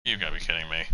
You gotta be kidding me.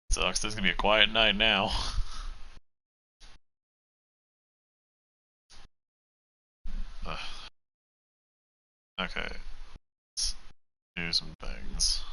Sucks, this is gonna be a quiet night now. Okay, let's do some things.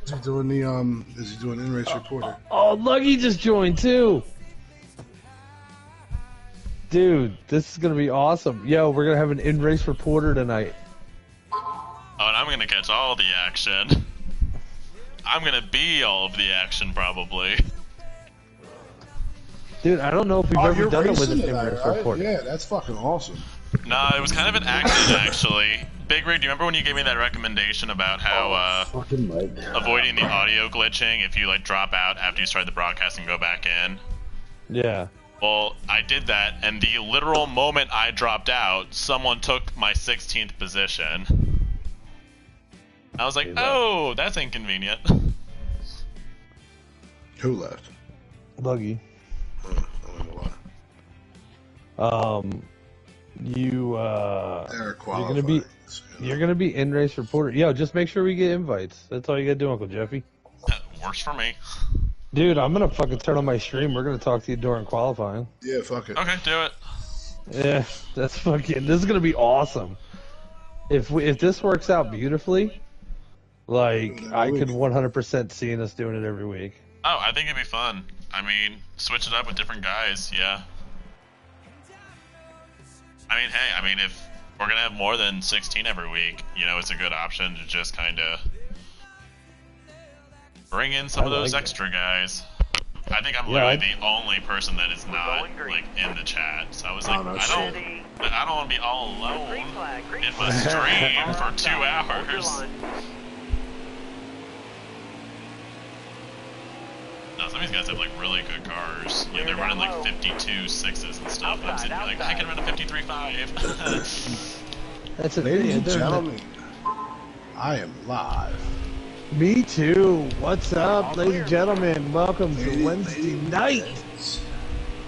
Is he doing the Is he doing in-race reporter? Oh, Luggy just joined too. Dude, this is gonna be awesome. Yo, we're gonna have an in-race reporter tonight. Oh, and I'm gonna catch all the action. I'm gonna be all of the action, probably. Dude, I don't know if we've ever done it with an in-race right? reporter. Yeah, that's fucking awesome. Nah, it was kind of an accident, actually. Big Rig, do you remember when you gave me that recommendation about how avoiding the audio glitching if you like drop out after you start the broadcast and go back in? Yeah. Well, I did that, and the literal moment I dropped out, someone took my 16th position. I was like, oh, that's inconvenient. Who left? Luggy. I don't know why. You're gonna be in-race reporter. Yo, just make sure we get invites. That's all you gotta do, Uncle Jeffy. That works for me. Dude, I'm gonna fucking turn on my stream. We're gonna talk to you during qualifying. Yeah, fuck it. Okay, do it. Yeah, that's fucking. This is gonna be awesome. if this works out beautifully, like I could 100% see us doing it every week. Oh, I think it'd be fun. I mean, switch it up with different guys. Yeah. I mean, hey, I mean, if we're gonna have more than 16 every week, you know, it's a good option to just kind of bring in some of those extra guys. I think I'm literally the only person that is not like in the chat. So I was like, I don't want to be all alone in my stream for 2 hours. No, some of these guys have like really good cars. You know, they're running like 52 6s and stuff. And I'm sitting here like, I can run a 53.5. That's it. Ladies and gentlemen, I am live. Me too. What's up, ladies and gentlemen? Welcome to Wednesday night.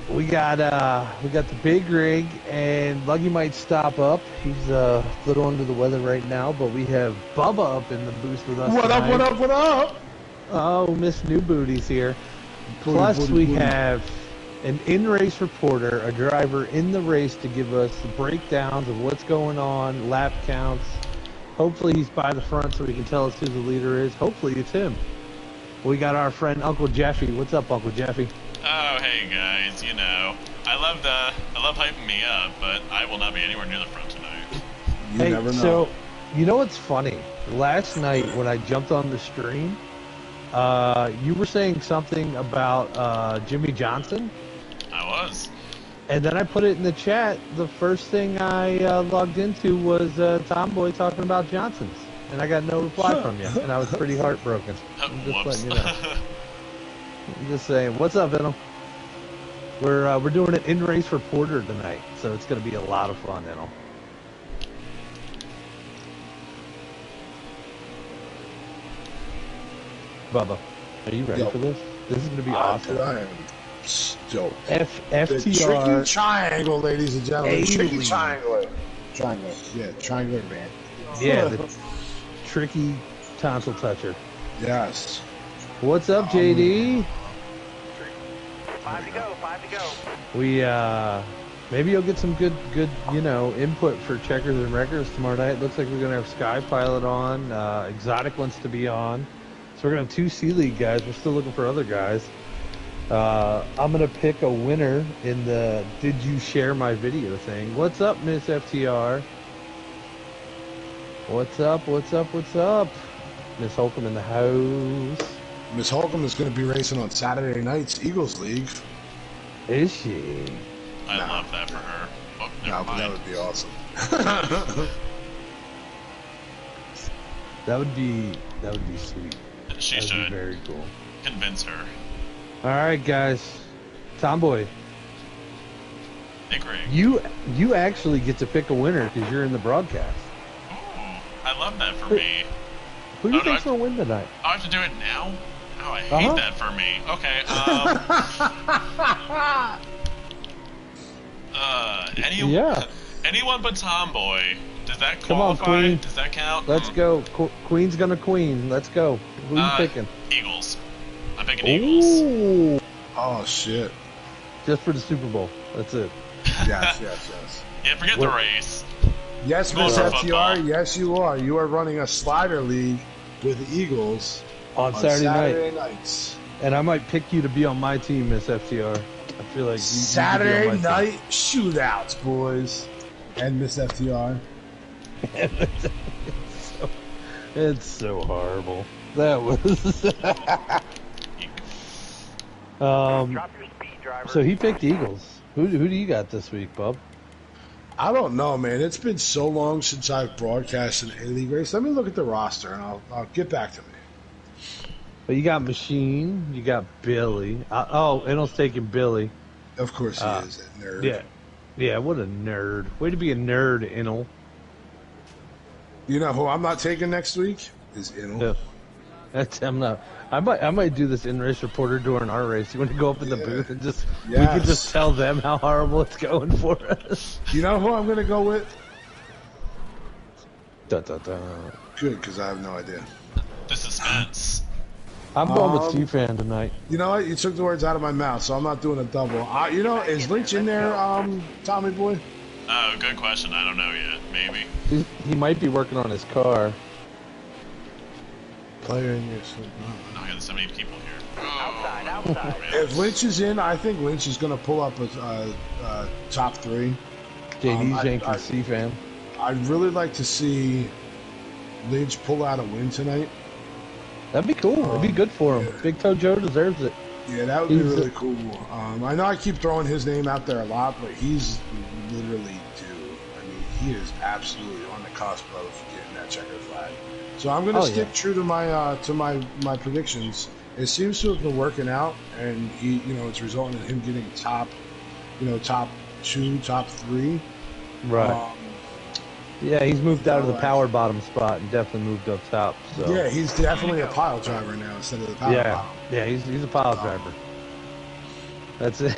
We got the big rig, and Luggy might stop up. He's a little under the weather right now, but we have Bubba up in the booth with us. What tonight. up? What up? What up? Oh, Miss New Booty's here. Plus, we have an in-race reporter, a driver in the race to give us the breakdowns of what's going on, lap counts. Hopefully he's by the front so he can tell us who the leader is. Hopefully it's him. We got our friend Uncle Jeffy. What's up, Uncle Jeffy? Oh, hey guys. You know, I love hyping me up, but I will not be anywhere near the front tonight. You never know. So, you know what's funny? Last night when I jumped on the stream, you were saying something about Jimmy Johnson. I was. And then I put it in the chat. The first thing I logged into was Tomboy talking about Johnson's. And I got no reply from you. And I was pretty heartbroken. I'm just letting you know. I'm just saying. What's up, Venom? We're doing an in-race reporter tonight. So it's going to be a lot of fun, Venom. Bubba, are you ready for this? This is going to be awesome. I am stoked. FTR. The tricky triangle, ladies and gentlemen. Tricky triangle. Triangle. Yeah, triangular band. Yeah, the tricky tonsil toucher. Yes. What's up, JD? 5 to go. We maybe you'll get some good you know input for checkers and wreckers tomorrow night. Looks like we're gonna have Sky Pilot on. Exotic wants to be on. So we're gonna have 2 C League guys. We're still looking for other guys. I'm gonna pick a winner in the "Did you share my video" thing. What's up, Miss FTR? What's up? What's up? What's up? Miss Holcomb in the house. Miss Holcomb is going to be racing on Saturday night's Eagles League. Is she? I love that for her. Oh, never But mind. that would be awesome. That would be sweet. She That'd should. be very cool. Convince her. All right, guys. Tomboy, Big rig. you actually get to pick a winner because you're in the broadcast. Ooh, I love that for me. Who do you Oh, no, think's gonna win tonight? I have to do it now? Oh, I hate that for me. Okay, anyone but Tomboy. Does that Come on, qualify? Queen. Does that count? Let's go. Queen's gonna queen. Let's go. Who are you picking? Eagles. I'm picking Eagles. Ooh. Oh, shit. Just for the Super Bowl. That's it. Yes. Yeah, forget the race. Yes, Go Miss for FTR. football. Yes, you are. You are running a slider league with the Eagles On Saturday night. nights. And I might pick you to be on my team, Miss FTR. I feel like Saturday you could be on my night shootouts, boys. And Miss FTR. It's so horrible. That was. Drop your speed, driver. So he picked Eagles. Who do you got this week, Bub? I don't know, man. It's been so long since I've broadcast an A-League race. Let me look at the roster, and I'll get back to me. But you got Machine, you got Billy. Enel's taking Billy. Of course he is, that nerd. Yeah, what a nerd. Way to be a nerd, Enel. You know who I'm not taking next week? Is Inel. Yeah. I'm not. I might do this in-race reporter during our race. You want to go up in the booth and just we can just tell them how horrible it's going for us. You know who I'm going to go with? Good, because I have no idea. The suspense. I'm going with T-Fan tonight. You know what? You took the words out of my mouth, so I'm not doing a double. You know, is Lynch in there, Tommy boy? Oh, good question. I don't know yet. maybe. He might be working on his car. Player in your sleep. No, yeah, there's so many people here. Outside. If Lynch is in, I think Lynch is going to pull up a top 3. JD's Yankee C fan. I'd really like to see Lynch pull out a win tonight. That'd be cool. It'd be good for him. Yeah. Big Toe Joe deserves it. Yeah, that would be really cool. I know I keep throwing his name out there a lot, but he's literally due. I mean, he is absolutely on the cusp of getting that checkered flag. So I'm going to stick true to my predictions. It seems to have been working out, and it's resulting in him getting top 2, top 3. Right. Yeah, he's moved out of the power bottom spot and definitely moved up top. So. Yeah, he's definitely a pile driver now instead of the power bottom. Yeah, he's a pile driver. That's it.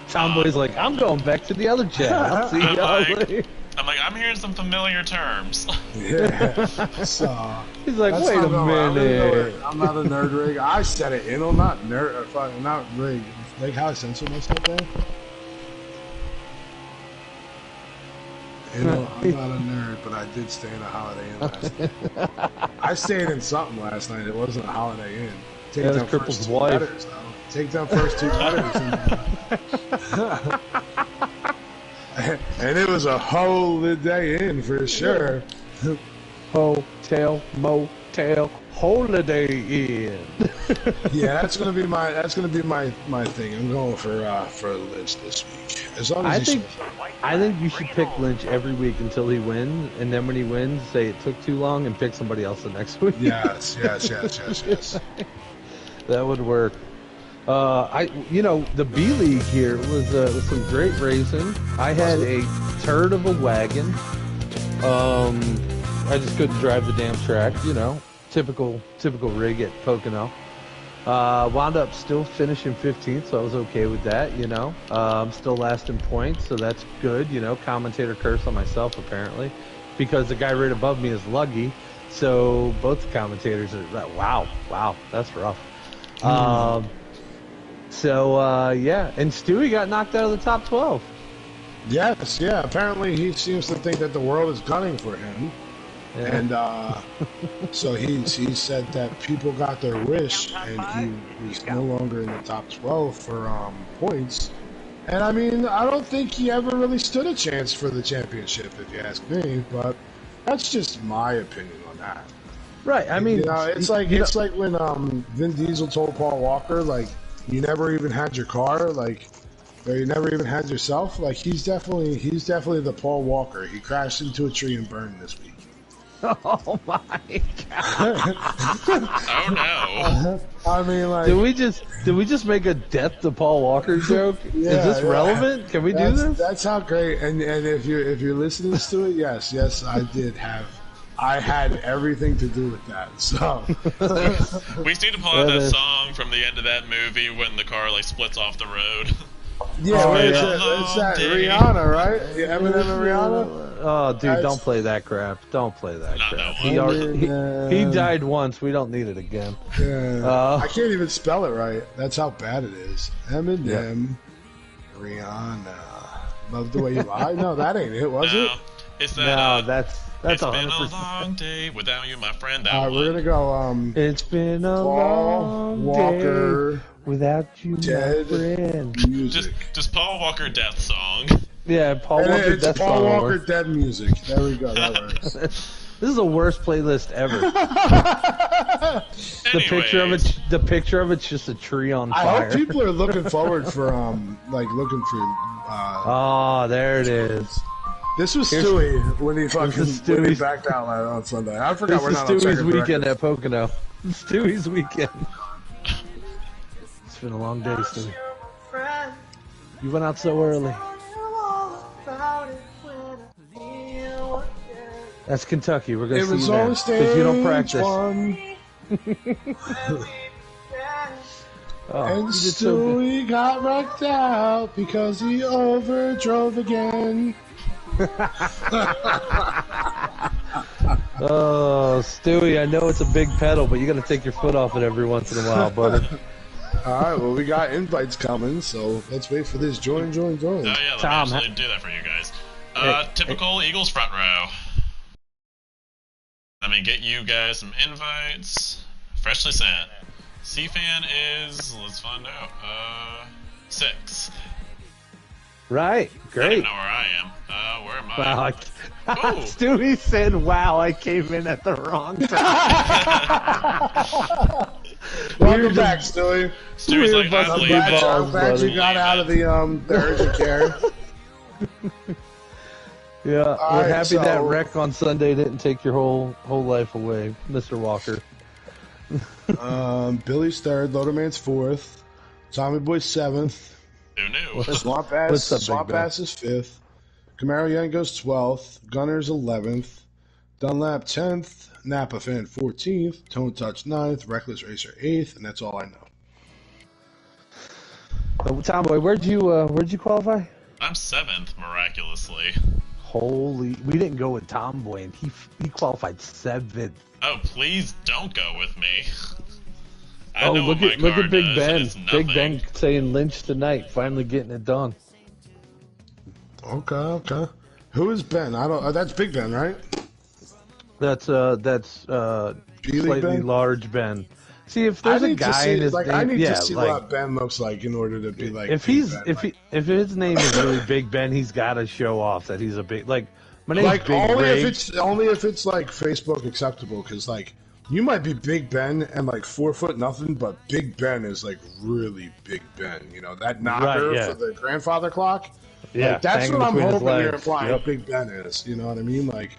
Tomboy's like, I'm going back to the other chat. I'll see y'all later. I'm like, I'm hearing some familiar terms. Yeah. So, he's like, wait a minute. I'm not a nerd rig. I said it, not nerd, not rig. Like how I censor myself there. I'm not a nerd, but I did stay in a Holiday Inn last night. I stayed in something last night. It wasn't a Holiday Inn. Take down first 2 letters, though. Take down first 2 letters. And it was a Holiday Inn for sure. Hotel, motel, Holiday Inn. Yeah, that's gonna be my thing. I'm going for Lynch this week. As long as I think you should pick Lynch every week until he wins, and then when he wins, say it took too long, and pick somebody else the next week. Yes. That would work. The B League here was some great racing. I had a turd of a wagon. I just couldn't drive the damn track. Typical rig at Pocono. Wound up still finishing 15th, so I was okay with that. I'm still last in points, so that's good. Commentator curse on myself apparently, because the guy right above me is Luggy. So both the commentators are like, wow, that's rough. And Stewie got knocked out of the top 12. Yes, yeah. Apparently, he seems to think that the world is gunning for him, and so he said that people got their wish, and he was no longer in the top 12 for points. And I mean, I don't think he ever really stood a chance for the championship, if you ask me. But that's just my opinion on that. Right. I mean, it's like when Vin Diesel told Paul Walker, like, you never even had your car, like, or you never even had yourself. Like, he's definitely the Paul Walker. He crashed into a tree and burned this week. Oh my God! Oh no! I mean, like, did we just make a death to Paul Walker joke? Yeah, is this relevant? Can we do this? That's how great. And if you're listening to it, yes, I had everything to do with that. So we just need to pull out that song from the end of that movie when the car like splits off the road. Yeah, it's that Rihanna, right? Yeah, Eminem and Rihanna. Oh, dude, don't play that crap. Don't play that crap. He died once. We don't need it again. Yeah. I can't even spell it right. That's how bad it is. Eminem, Rihanna. Love the way you lie. No, that ain't it, was it? It's that. No, that's it's 100%. been a long day without you, my friend. All right, we're gonna go. It's been a long Walker day without you, dead my friend. Music. Just Paul Walker death song. Yeah, Paul Walker death song. Paul Walker dead music. There we go. That works. This is the worst playlist ever. The picture of it's just a tree on fire. I hope people are looking forward for oh, there it is. This was Stewie when he backed out on Sunday. I forgot we're not on Stewie's second weekend record. at Pocono. Stewie's weekend. It's been a long day, Stewie. You went out so early. That's Kentucky. We're gonna see you there because you don't practice. And Stewie got wrecked out because he overdrove again. Oh, Stewie, I know it's a big pedal, but you got to take your foot off it every once in a while, buddy. All right, well, we got invites coming, so let's wait for this. Join. Oh yeah, let me actually do that for you guys. Typical Eagles front row. Let me get you guys some invites. Freshly sent. C-Fan is, let's find out, 6th. Right, great. I don't know where I am. Where am I? Wow, Stewie said, wow, I came in at the wrong time. Welcome back, Stewie. Stewie's like, I'm leaving. I'm glad you got out of the urgent care. Yeah, we're happy that wreck on Sunday didn't take your whole life away, Mr. Walker. Billy's 3rd, Loaderman's 4th, Tommy Boy's 7th. Who knew? Swamp Ass is 5th. Camaro Yango's 12th. Gunner's 11th. Dunlap 10th. Napa Fan 14th. Tone Touch 9th. Reckless Racer 8th. And that's all I know. Tomboy, where'd you qualify? I'm 7th, miraculously. Holy, we didn't go with Tomboy, and he qualified 7th. Oh, please don't go with me. Look at Big Ben. Big Ben saying Lynch tonight, finally getting it done. Okay. Who is Ben? I don't. That's Big Ben, right? That's slightly Ben? Large Ben. See, if there's a guy in his name, I need to see what Ben looks like in order to be like. If his name is really Big Ben, he's got to show off that he's a big My name's like Big only if it's like Facebook acceptable, because like. You might be Big Ben and like 4 foot nothing, but Big Ben is like really Big Ben. You know, that knocker for the grandfather clock? Yeah. Like, that's what I'm hoping you're implying Big Ben is. You know what I mean? Like,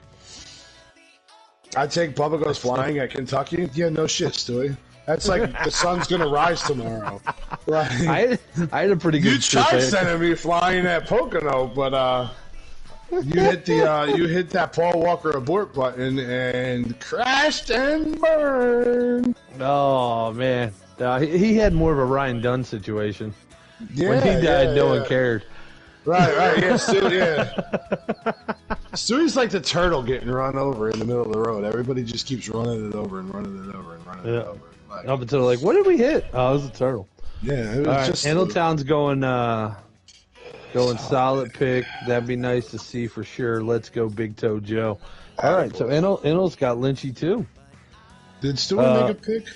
I take Bubba Goes Flying at Kentucky. Yeah, no shit, Stewie. That's like the sun's going to rise tomorrow. Right? I had a pretty good You tried sending me flying at Pocono, but you hit that Paul Walker abort button and crashed and burned. Oh man, he had more of a Ryan Dunn situation. Yeah, when he died, no one cared. Right, yeah, Stewie's like the turtle getting run over in the middle of the road. Everybody just keeps running it over and running it over and running it over. Like, up until like, what did we hit? Oh, it was a turtle. Yeah, it was just. Handletown's going solid pick. That'd be nice to see for sure. Let's go, Big Toe Joe. All right, so Enel's got Lynchy too. Did Stewie make a pick?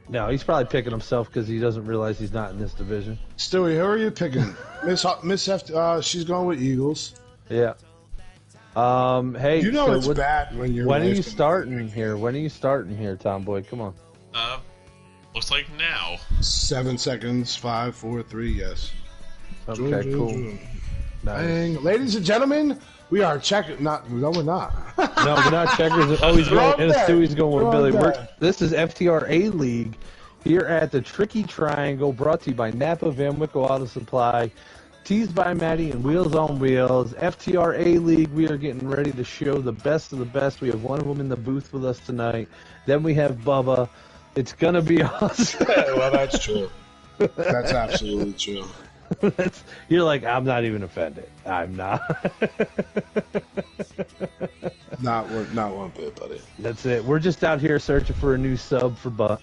No, he's probably picking himself because he doesn't realize he's not in this division. Stewie, who are you picking? Miss F. She's going with Eagles. Yeah. Hey, you know so it's bad when you're. When are you starting here? When are you starting here, Tomboy? Come on. Looks like now. 7 seconds. 5, 4, 3. Yes. Okay, cool. Nice. Ladies and gentlemen, we are checking. No, we're not. No, we're not checkers. Oh, he's going. And Stewie's going with Billy. This is FTR A League here at the Tricky Triangle, brought to you by Napa Van Wickle Auto Supply, teased by Maddie and Wheels on Wheels. FTR A League. We are getting ready to show the best of the best. We have one of them in the booth with us tonight. Then we have Bubba. It's gonna be awesome. Well, that's true. That's absolutely true. You're like, I'm not even offended. I'm not. not one bit, buddy. That's it. We're just out here searching for a new sub for Bub.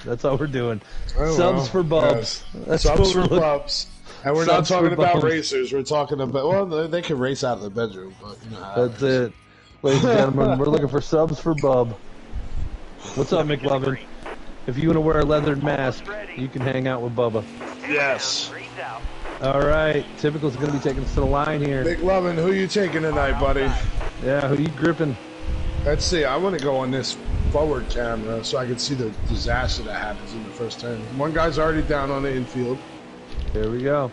That's all we're doing. Subs for Bubs. That's subs for Bubs. And we're not talking about racers. We're talking about, well, they can race out of the bedroom, but you know how that's it. Ladies and gentlemen, we're looking for subs for Bub. What's up, McLovin? If you want to wear a leathered mask, you can hang out with Bubba. Yes. All right. Typical's going to be taking us to the line here. McLovin, who you taking tonight, buddy? Yeah, who you gripping? Let's see. I want to go on this forward camera so I can see the disaster that happens in the first turn. One guy's already down on the infield. Here we go.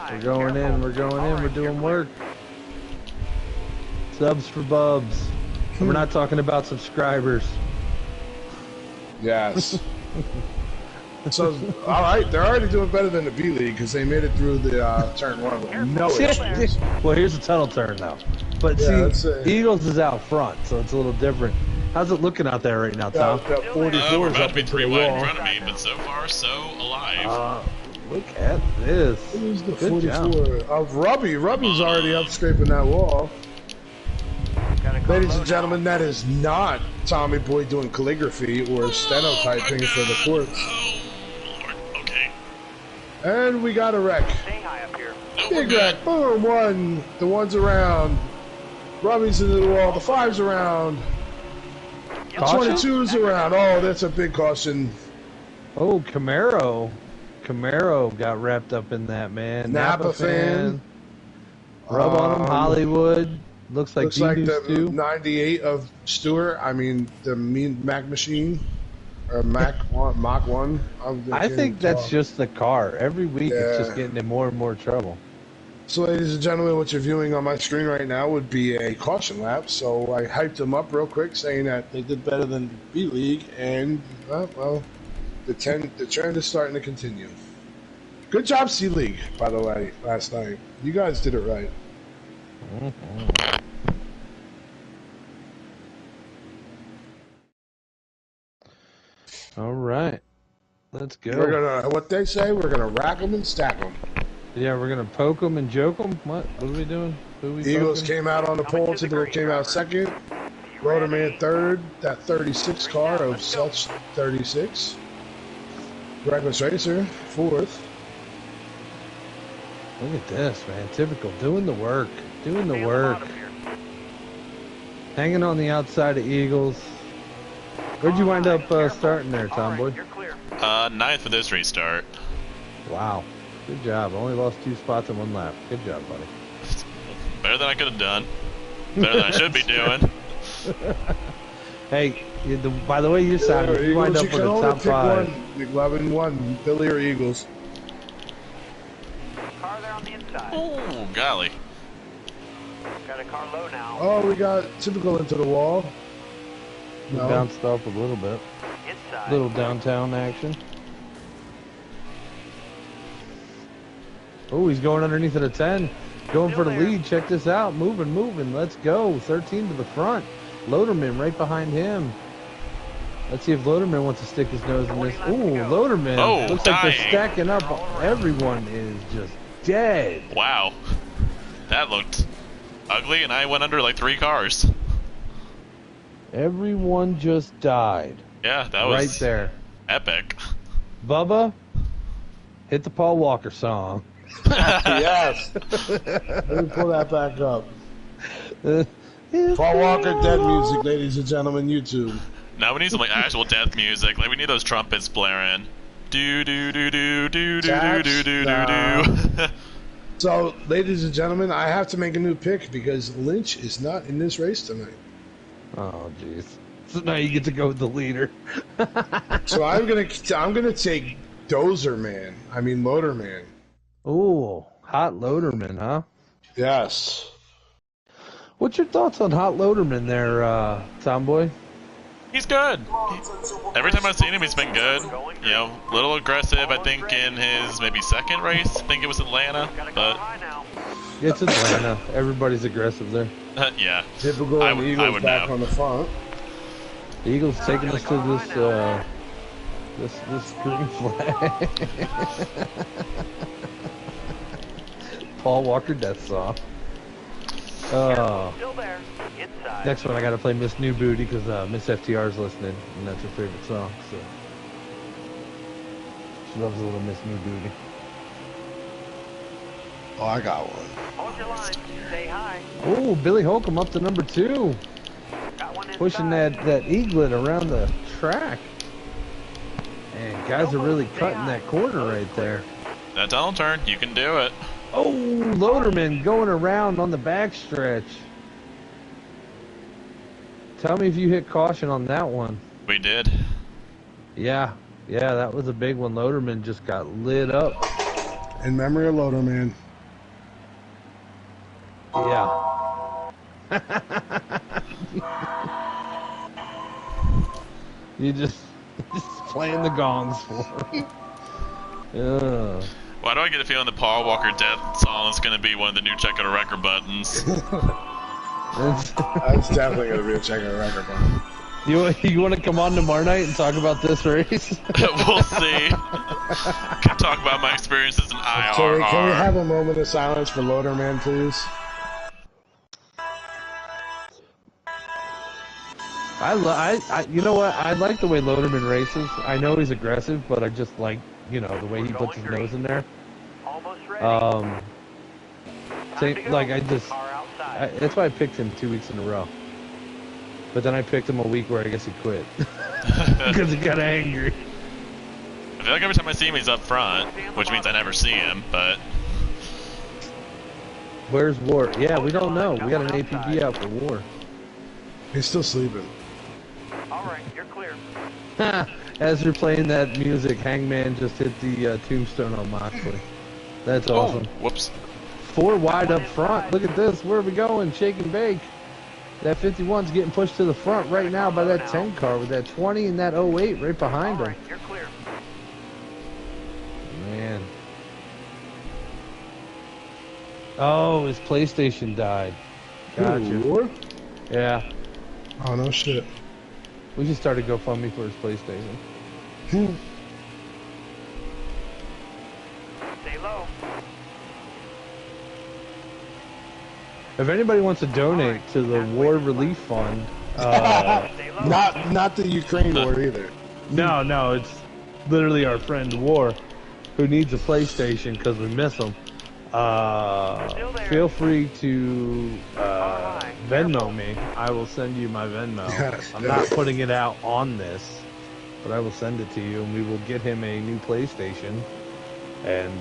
We're going in. We're going in. We're doing work. Subs for Bubs. And we're not talking about subscribers. Yes. So, all right, they're already doing better than the B League because they made it through the turn one with no issues. Well, here's a tunnel turn now. But see, Eagles is out front, so it's a little different. How's it looking out there right now, Tom? 44 we're is about up to be into 3 the wide in wall. front of me, but so far, so alive. Look at this. Who's the Good 44 job. of Robbie? Robbie's already up scraping that wall. Ladies and gentlemen, that is not Tommy Boy doing calligraphy or stenotyping for the courts. Oh, Lord. Okay. And we got a wreck. Stay high up here. No, Big Red, boom, one. The one's around. Rummy's into the wall. The 5's around. The 22's around. Oh, that's a big caution. Oh, Camaro. Camaro got wrapped up in that, man. Napa fan. Rub on him, Hollywood. Looks like the 98 of Stewart. I mean, the Mac machine. Or Mach 1. I think that's just the car. Every week it's just getting in more and more trouble. So, ladies and gentlemen, what you're viewing on my screen right now would be a caution lap. So I hyped them up real quick, saying that they did better than B League, and well, the trend is starting to continue. Good job, C League, by the way, last night. You guys did it right. All right, let's go. We're gonna, what they say, we're gonna rack them and stack them. Yeah, we're gonna poke them and joke them. What are we doing? Eagles came out on the pole. Typical came out second. Rotorman third. That 36 car of such 36. Reckless Racer fourth. Look at this, man. Typical doing the work. Doing the work. Hanging on the outside of Eagles. Where'd you wind up starting there, Tomboy? Ninth for this restart. Wow. Good job. Only lost 2 spots in 1 lap. Good job, buddy. Better than I could have done. Better than I should be doing. Hey, by the way you sounded, you wind up with a top 5. McLovin won. Philly or Eagles? Car there on the inside. Oh, golly. Got a car low now. Oh, we got Typical into the wall. No. Bounced off a little bit. Inside. Little downtown action. Oh, he's going underneath of the 10. Going for the lead. Check this out. Moving. Let's go. 13 to the front. Loaderman right behind him. Let's see if Loaderman wants to stick his nose in this. Ooh, Loaderman. Oh, looks like they're stacking up. Everyone is just dead. Wow. That looked ugly, and I went under like 3 cars. Everyone just died. Yeah, that was right there. Epic. Bubba, hit the Paul Walker song. Yes. Let me pull that back up. Paul Walker dead music, ladies and gentlemen, YouTube. Now we need some like actual death music. Like we need those trumpets blaring. Do do do do do do do do do do. So, ladies and gentlemen, I have to make a new pick because Lynch is not in this race tonight. Oh, jeez. So now you get to go with the leader. So I'm gonna take Dozer Man. I mean Loader Man. Ooh, Hot Loaderman, huh? Yes. What's your thoughts on Hot Loaderman there, Tomboy? He's good. Every time I've seen him, he's been good. You know, a little aggressive, I think, in his maybe second race. I think it was Atlanta, but... It's Atlanta. Everybody's aggressive there. Yeah. Typical and Eagles back on the front. The Eagles taking us to this green flag. Paul Walker death song. Still there. Inside. Next one I gotta play Miss New Booty because Miss FTR's listening and that's her favorite song. So she loves a little Miss New Booty. Oh, I got one. Hold your line. Stay high. Oh, Billy Holcomb up to number 2. Got one inside. Pushing that eaglet around the track. And guys are really cutting that corner right there. That tunnel turn, you can do it. Oh, Loaderman going around on the backstretch. Tell me if you hit caution on that one. We did. Yeah, that was a big one. Loaderman just got lit up. In memory of Loader Man. Yeah. You just playing the gongs for him. Yeah. Why do I get a feeling the Paul Walker death song is going to be one of the new check out a record buttons? That's definitely going to be a check out a record button. You want to come on tomorrow night and talk about this race? We'll see. Can talk about my experiences in IRR. Can we have a moment of silence for Loader Man, please? You know what? I like the way Loaderman races. I know he's aggressive, but I just like, the way he puts his nose in there. Almost ready. Same, like that's why I picked him 2 weeks in a row. But then I picked him a week where I guess he quit. Because he got angry. I feel like every time I see him, he's up front, which means I never see him, but... Where's War? Yeah, we don't know. We got an APB out for War. He's still sleeping. Alright, you're clear. As you're playing that music, Hangman just hit the tombstone on Moxley. That's awesome. Whoops. 4 wide up front. Look at this. Where are we going? Shake and bake. That 51's getting pushed to the front right now by that 10 car with that 20 and that 08 right behind him. You're clear. Man. Oh, his PlayStation died. Gotcha. Ooh, Yeah. oh, no shit. We should start a GoFundMe for his PlayStation. Stay low. If anybody wants to donate to the War Relief Fund, not the Ukraine war either. no, it's literally our friend War, who needs a PlayStation because we miss him. Feel free to Venmo me. I will send you my Venmo. Yes, I'm not putting it out on this, but I will send it to you, and we will get him a new PlayStation. And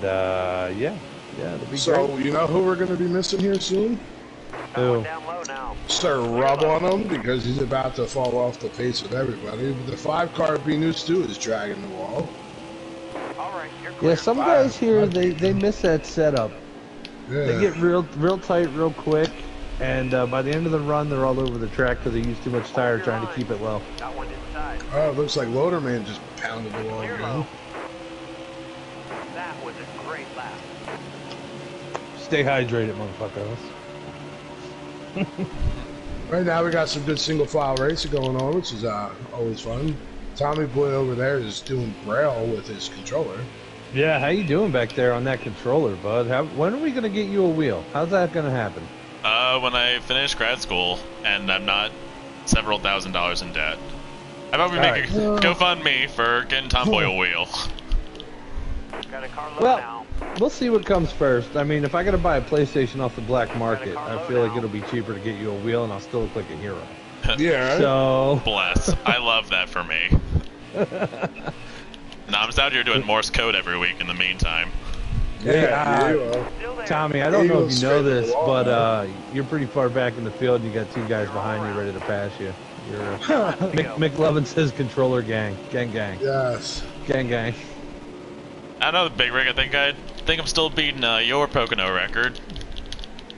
yeah, it'll be great. So, you know who we're going to be missing here soon? Who? Down low now. Sir Rub on him because he's about to fall off the pace with everybody. The 5-car B-New Stu is dragging the wall. Alright, you're clear. Yeah, some guys here, they miss that setup. Yeah. They get real tight real quick, and by the end of the run, they're all over the track because they use too much tire trying to keep it low. Got one inside. Oh, it looks like Loaderman just pounded the wall Clear again. low. That was a great lap. Stay hydrated, motherfuckers. Right now we got some good single file racing going on, which is always fun. Tommy Boy over there is doing braille with his controller. Yeah, how you doing back there on that controller, bud? When are we gonna get you a wheel? How's that gonna happen? When I finish grad school and I'm not several $1,000s in debt. How about we make a GoFundMe for getting Tom Boy a wheel? Got a car low Well, now. we'll see what comes first. I mean, if I gotta buy a PlayStation off the black market, I feel like it'll be cheaper to get you a wheel, and I'll still look like a hero. Yeah, right? So Bless. I love that for me. No, I'm just out here doing Morse code every week in the meantime. Yeah, you are. Still there. Tommy, I don't know if you know Straight to the this, wall, but you're pretty far back in the field, and you got 2 guys behind you ready to pass you. You're McLovin says controller gang. Gang. Yes. Gang. I know, Big Rig. I think I'm still beating your Pocono record.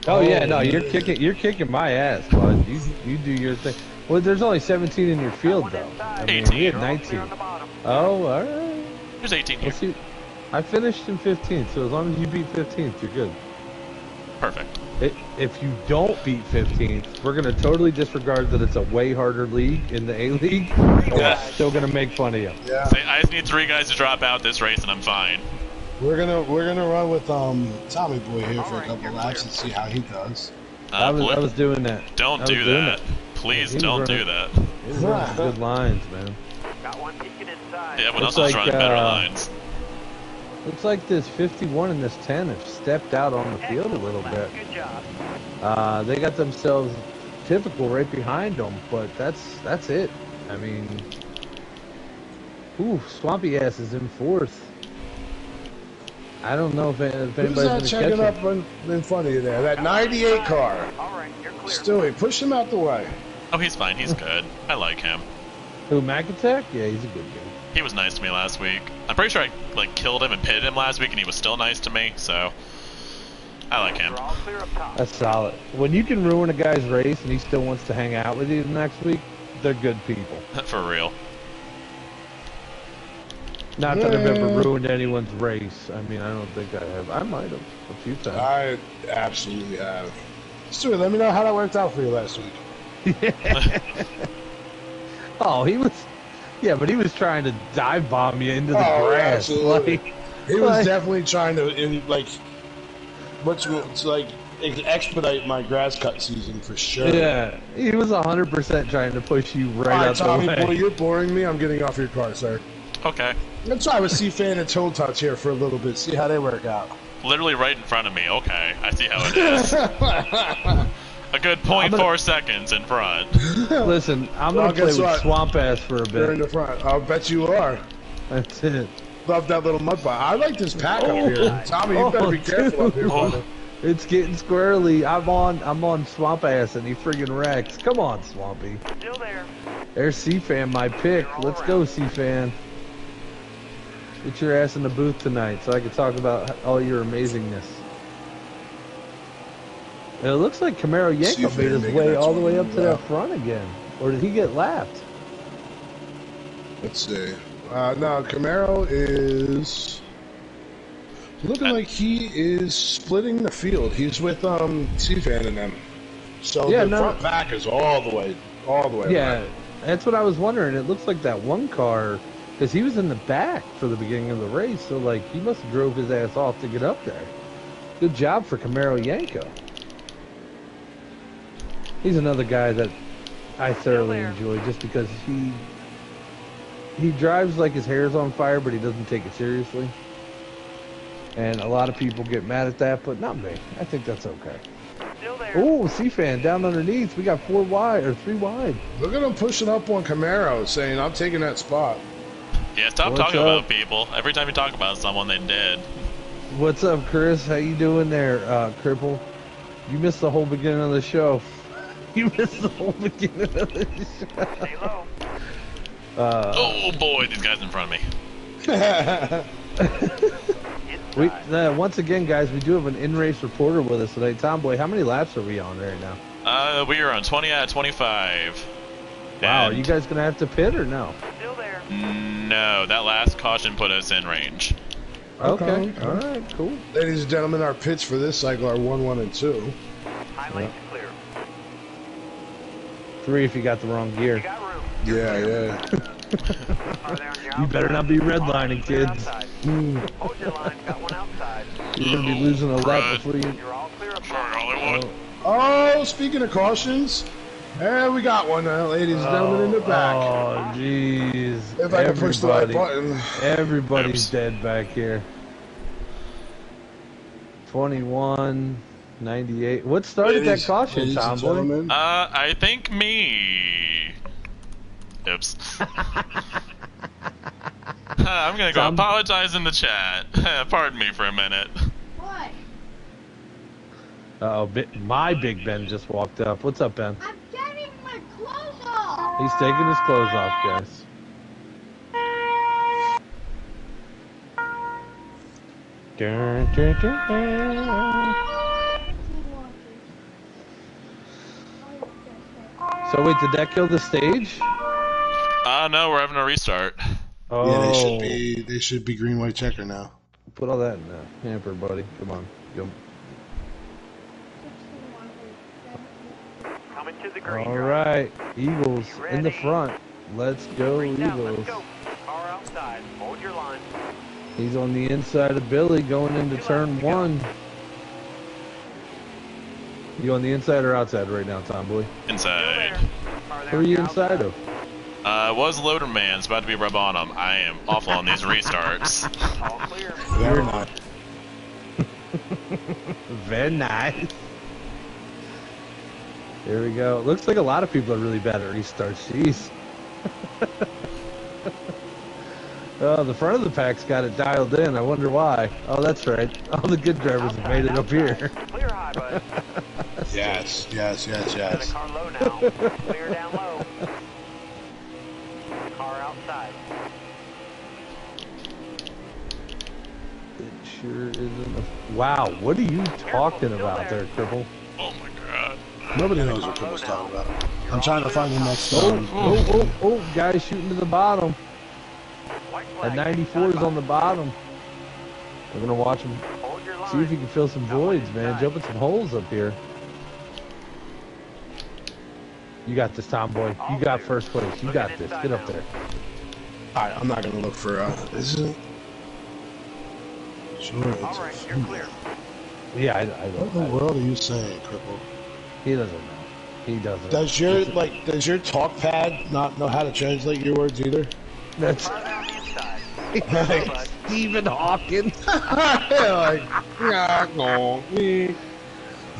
Oh yeah, no, you're kicking my ass, bud. You do your thing. Well, there's only 17 in your field though. I mean, 18. we had 19. Oh, all right. There's 18 here. We'll see. I finished in 15th, so as long as you beat 15th, you're good. Perfect. If you don't beat 15th, we're gonna totally disregard that it's a way harder league in the A League. We're still gonna make fun of you. Yeah. Say, I just need 3 guys to drop out this race and I'm fine. We're gonna run with Tommy Boy here for a couple laps and see how he does. I was doing that. Don't do that. Please don't do that. He was running some good lines, man. Got one peeking inside. Yeah, everyone else Looks is like, running better lines. Looks like this 51 and this 10 have stepped out on the field a little bit. Good job. They got themselves typical right behind them, but that's it. I mean, ooh, Swampy Ass is in 4th. I don't know if anybody's Who's going that to checking catch up him. in front of you there? That 98 car. All right, you're clear. Stewie, push him out the way. Oh, he's fine. He's good. I like him. Who, McAttack? Yeah, he's a good guy. He was nice to me last week. I'm pretty sure I killed him and pitted him last week, and he was still nice to me. So I like him. We're all clear up top. That's solid. When you can ruin a guy's race and he still wants to hang out with you next week, they're good people. For real. Not that I've ever ruined anyone's race. I mean, I don't think I have. I might have a few times. I absolutely have. Stewie, let me know how that worked out for you last week. Oh, he was... Yeah, but he was trying to dive bomb you into the grass. Absolutely. Like, He was definitely trying to, expedite my grass cut season for sure. yeah, he was 100% trying to push you right out Tommy the way. boy, you're boring me. I'm getting off your car, sir. Okay. Let's try with C-Fan and Toe Touch here for a little bit. See how they work out. literally right in front of me. Okay, I see how it is. A good 0.4 seconds in front. Listen, I'm gonna play with Swamp Ass for a bit. You're in the front. I'll bet you are. That's it. Love that little mud bike. I like this pack up here. Tommy, you better be careful up here, brother. It's getting squirrely. I'm on Swamp Ass and he friggin' wrecks. Come on, Swampy. Still there. There's C-Fan, my pick. Let's go, C-Fan. Get your ass in the booth tonight so I can talk about all your amazingness. And it looks like Camaro Yanko made his way all the way up to that front again. Or did he get lapped? Let's see. No, Camaro is looking like he is splitting the field. He's with C-Fan and them. So yeah, the front pack is all the way Yeah, that's what I was wondering. It looks like that one car, because he was in the back for the beginning of the race, so like he must have drove his ass off to get up there. Good job for Camaro Yanko. He's another guy that I thoroughly enjoy just because he drives like his hair's on fire, but he doesn't take it seriously. And a lot of people get mad at that, but not me. I think that's okay. Oh, C-Fan down underneath. We got 4 wide or 3 wide. Look at him pushing up on Camaro, saying, "I'm taking that spot." Yeah, stop talking about people. Every time you talk about someone, they dead. What's up, Chris? How you doing there, Cripple? You missed the whole beginning of the show. You missed the whole beginning of the show. Stay low. Oh boy, these guys in front of me. Once again, guys, we do have an in-race reporter with us today. Tomboy, how many laps are we on right now? We are on 20 out of 25. Wow, are you guys gonna have to pit or no? Still there. No, that last caution put us in range. Okay. All right, cool. Ladies and gentlemen, our pits for this cycle are 1, 1, and 2. Highlights clear. 3 if you got the wrong gear. You got room. Yeah. You better not be redlining, kids. Hold your line. Got one outside. You're gonna be losing a lap before you. You're all clear up. Sorry, Hollywood. Oh, speaking of cautions, we got one, ladies and gentlemen, in the back. Oh, jeez. If I can push the right button. Everybody's dead back here. 21.98. What started that caution, Tomboy? I think me. Oops. I'm gonna go apologize in the chat. Pardon me for a minute. What? Uh-oh, my Big Ben just walked up. What's up, Ben? I'm getting my clothes off. He's taking his clothes off, guys. So wait, did that kill the stage? No, we're having a restart. Oh. Yeah, they should be green, white checker now. Put all that in the hamper, buddy. Come on. Go. Coming to the green. All right, Eagles in the front. Let's go, Eagles. Let's go. Car outside. Hold your line. He's on the inside of Billy going into turn 1. You on the inside or outside right now, Tomboy? Inside. Who are you inside of? Was Loader Man's about to be rub on him. I am awful on these restarts. All clear. Very nice. Very nice. There we go. Looks like a lot of people are really bad at restarts. Jeez. Oh, the front of the pack's got it dialed in. I wonder why. Oh, that's right. All the good drivers have made it up here. Clear high, bud. Yes. Got a car low now. Clear down low. Car outside. It sure isn't. Wow, what are you talking about there, Cripple? Oh my god. Nobody knows what Cripple's talking about. I'm trying to find the next one. Oh, guys shooting to the bottom. That 94 is on the bottom. We're gonna watch him. See if he can fill some voids, man. Jumping some holes up here. You got this, Tomboy. You got first place. You got this. Get up there. Alright, I'm not gonna look for this isn't. Sure. Alright, you're clear. Yeah, I What in the world are you saying, Cripple? He doesn't know. He doesn't. Does your talk pad not know how to translate your words either? That's Stephen Hawking. Like,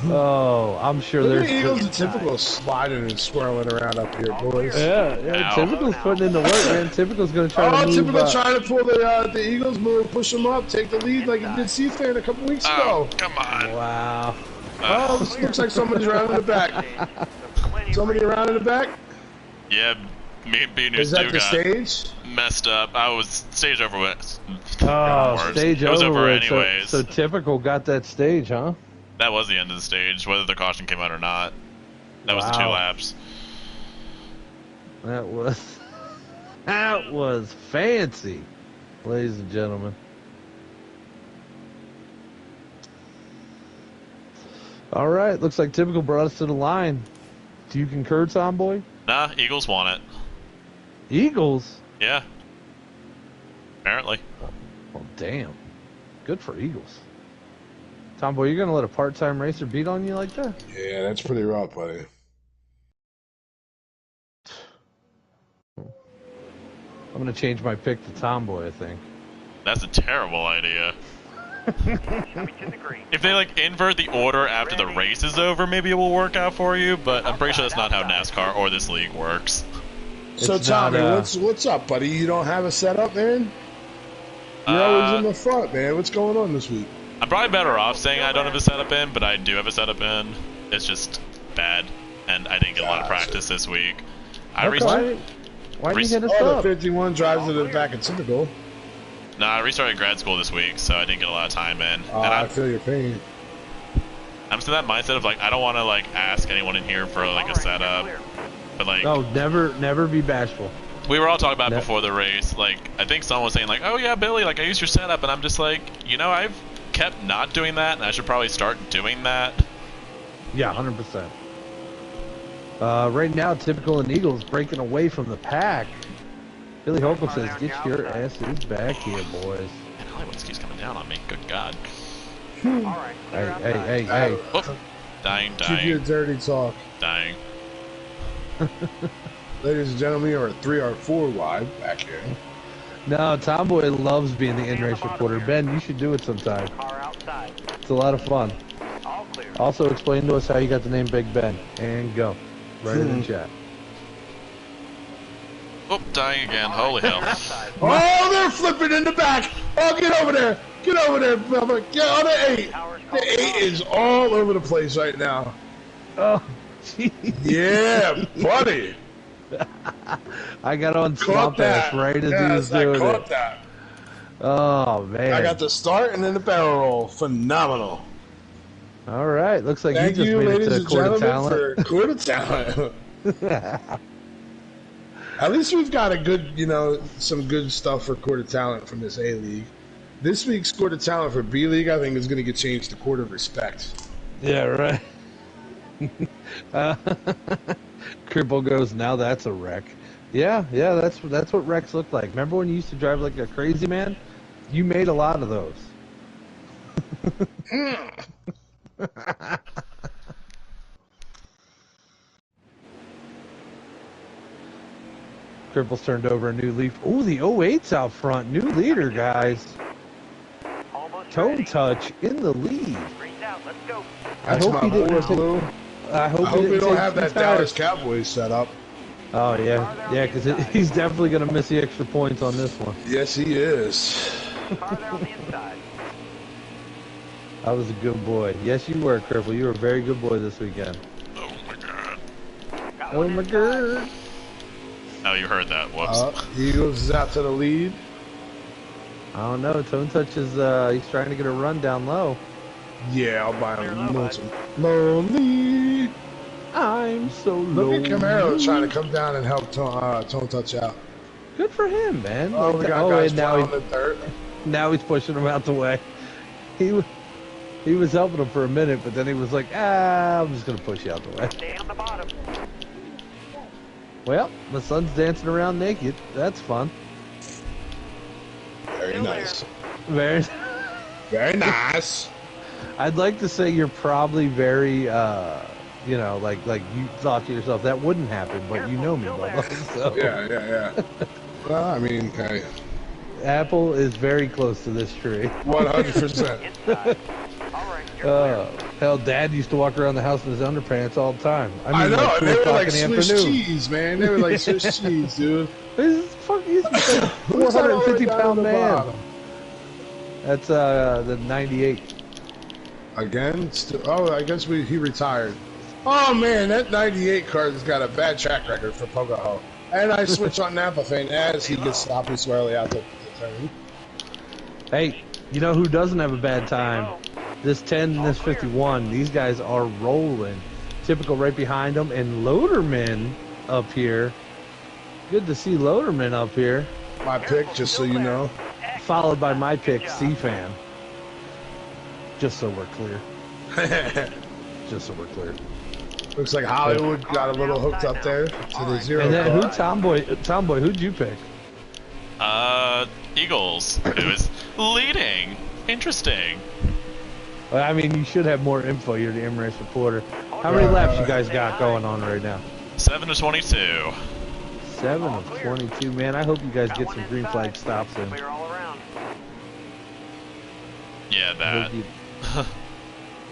oh, I'm sure look there's. at the Eagles are typical sliding and swirling around up here, boys. Yeah, Typical's putting in the work, man. Typical's going to try to move. Typical trying to pull the Eagles move, push them up, take the lead like he did C-Fan a couple weeks ago. Come on. Wow. Oh, this looks like somebody's around in the back. Somebody around in the back? Yeah, me and B-News Is that the got stage? messed up. I was stage over with. Oh, stage it was over with. anyways. So Typical got that stage, huh? That was the end of the stage, whether the caution came out or not. That was the 2 laps. That was fancy, ladies and gentlemen. All right, looks like Typical brought us to the line. Do you concur, Tomboy? Nah, Eagles won it. Eagles? Yeah. Apparently. Well, damn. Good for Eagles. Tomboy, you're going to let a part-time racer beat on you like that? Yeah, that's pretty rough, buddy. I'm going to change my pick to Tomboy, I think. That's a terrible idea. If they like invert the order after the race is over, maybe it will work out for you, but I'm pretty sure that's not how NASCAR or this league works. So Tommy, what's up, buddy? You don't have a setup, man? You're always in the front, man. What's going on this week? I'm probably better off saying I don't have a setup in, but I do have a setup in. It's just bad, and I didn't get a lot of practice this week. Why didn't you hit us up? The 51 drives to the back of Typical. No, I restarted grad school this week, so I didn't get a lot of time in. And I feel your pain. I'm still in that mindset of like I don't want to like ask anyone in here for like a setup, but like never be bashful. We were all talking about before the race. Like I think someone was saying like, "Oh yeah, Billy, like I used your setup," and I'm just like, you know, I've kept not doing that, and I should probably start doing that. Yeah, 100%. Right now, Typical and Eagles breaking away from the pack. Billy Holcomb says, "Get your asses back here, boys." And Hollywood keeps coming down on me. Good God. Hey. Oh, dying. Keep your dirty talk. Dying. Ladies and gentlemen, we're 3 or 4 wide back here. No, Tomboy loves being the in-race reporter. Ben, you should do it sometime. It's a lot of fun. Also, explain to us how you got the name Big Ben. And go. Right in the chat. Oh, dying again. Holy hell. Oh, they're flipping in the back. Oh, get over there. Get over there, Bubba. Get on the 8. The 8 is all over the place right now. Oh, geez. Yeah, buddy. I got on Swamp Ass right as he was doing it. That. Oh, man. I got the start and then the barrel roll. Phenomenal. All right. Looks like Thank you just you, made ladies it to and Court of gentlemen, Talent. for Court of Talent. At least we've got a good, some good stuff for Court of Talent from this A League. This week's Court of Talent for B League, I think, is going to get changed to Court of Respect. Yeah, right. Cripple goes, now that's a wreck. Yeah, that's what wrecks look like. Remember when you used to drive like a crazy man? You made a lot of those. Cripple's turned over a new leaf. Ooh, the 08's out front. New leader, guys. Tone Touch in the lead. I hope he didn't take, I hope we don't have that Dallas Cowboys set up. Oh, yeah, because he's definitely going to miss the extra points on this one. Yes, he is. I was a good boy. Yes, you were, Cripple. You were a very good boy this weekend. Oh, my God. Oh, my God. Oh, you heard that. Whoops. Eagles is out to the lead. I don't know. Tone Touch is, he's trying to get a run down low. Yeah, I'll buy him. Lonely. I'm so lonely. Look at Camaro trying to come down and help Tone Touch out. Good for him, man. Oh, we got guys now on the dirt. Now he's pushing him out the way. He was helping him for a minute, but then he was like, I'm just going to push you out the way. Stay on the bottom. Well, the sun's dancing around naked. That's fun. Very nice. Very nice. I'd like to say you're probably very, like you thought to yourself, that wouldn't happen, but you know me, Bubba. So. Yeah. Well, I mean, hey, Apple is very close to this tree. 100%. Hell, Dad used to walk around the house in his underpants all the time. I know, like and they were like in the Swiss afternoon. cheese, man. They were like Swiss cheese, dude. He's a 450-pound man. That's the 98. Again? Oh, I guess he retired. Oh man, that 98 car has got a bad track record for Pocono. And I switch on Napa Fane as he gets sloppy swirly out the turn. Hey, you know who doesn't have a bad time? This 10 and this 51. These guys are rolling. Typical right behind them. And Loaderman up here. Good to see Loaderman up here. My pick, just so you know. Followed by my pick, C-Fan. Just so we're clear. Just so we're clear. Looks like Hollywood got a little hooked up there to the zero. And then Tomboy, who'd you pick? Eagles. It was leading. Interesting. Well, I mean, you should have more info. You're the M-Race reporter. How many laps you guys got going on right now? 7 to 22. 7 of 22, man. I hope you guys get some green flag stops in. Yeah, that.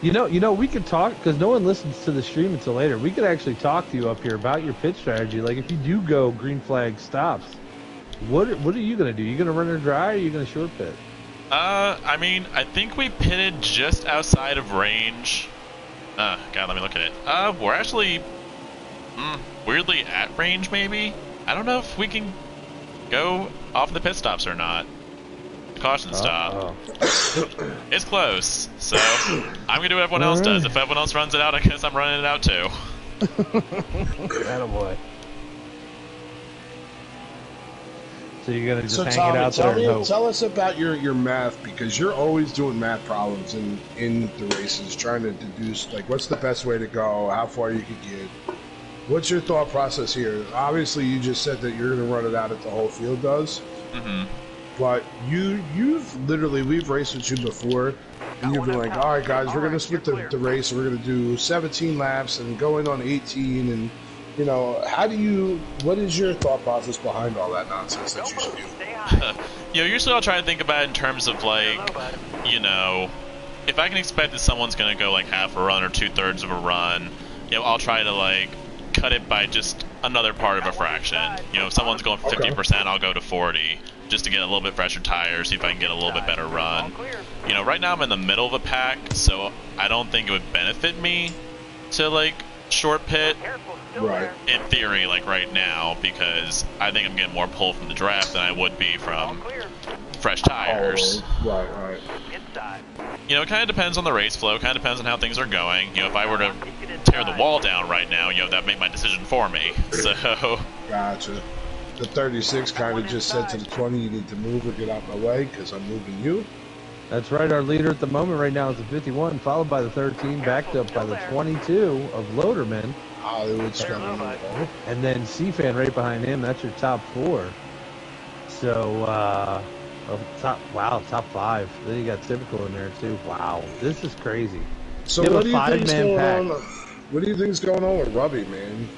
You know, we could talk, because no one listens to the stream until later. We could actually talk to you up here about your pit strategy. Like, if you do go green flag stops, what are you going to do? You going to run her dry, or are you going to short pit? I mean, I think we pitted just outside of range. God, let me look at it. We're actually weirdly at range, maybe? I don't know if we can go off the pit stops or not. The caution stop. It's close, so I'm gonna do what everyone else does. If everyone else runs it out, I guess I'm running it out too. Attaboy. So you're gonna just hang it out there and hope. Tell us about your math, because you're always doing math problems in the races, trying to deduce like what's the best way to go, how far you could get. What's your thought process here? Obviously, you just said that you're gonna run it out if the whole field does. Mm-hmm. But you've literally, we've raced with you before, and you've been like, all right, guys, we're gonna split the race. We're gonna do 17 laps and go in on 18, and you know, what is your thought process behind all that nonsense that you should do? You know, usually I'll try to think about it in terms of like, you know, if I can expect that someone's gonna go like half a run or 2/3 of a run, you know, I'll try to like cut it by just another part of a fraction. You know, if someone's going 50%, I'll go to 40. Just to get a little bit fresher tires, see if I can get a little bit better run. You know, right now I'm in the middle of a pack, so I don't think it would benefit me to, like, short pit. Right. In theory, like, right now, because I think I'm getting more pull from the draft than I would be from fresh tires. Right. You know, it kind of depends on the race flow, kind of depends on how things are going. You know, if I were to tear the wall down right now, you know, that would make my decision for me. So... Gotcha. The 36 kind of just said to the 20, you need to move or get out my way because I'm moving you. That's right. Our leader at the moment right now is the 51, followed by the 13, backed up by the 22 of Loaderman. Hollywood struggling. And then C-Fan right behind him. That's your top 4. So, top 5. Then you got Typical in there too. Wow, this is crazy. So what do you think's going on? What do you think's going on with Robbie, man?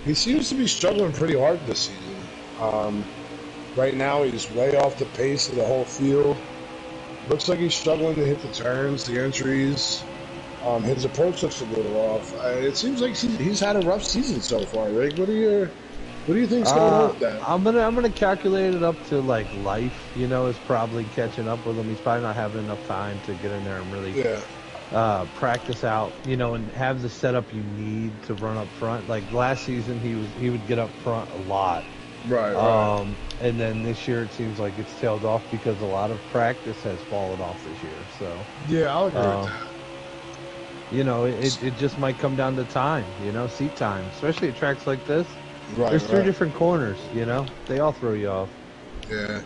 He seems to be struggling pretty hard this season. Right now, he's way off the pace of the whole field. Looks like he's struggling to hit the turns, the entries. His approach looks a little off. It seems like he's had a rough season so far, Rick. What do you think's going on with that? I'm gonna calculate it up to like life. You know, is probably catching up with him. He's probably not having enough time to get in there and really practice out, you know, and have the setup you need to run up front. Like last season, he would get up front a lot. Right. And then this year it seems like it's tailed off because a lot of practice has fallen off this year. So yeah, I'll agree with that. You know, it just might come down to time. You know, seat time, especially at tracks like this. Right. There's 3 different corners. You know, they all throw you off. Yeah.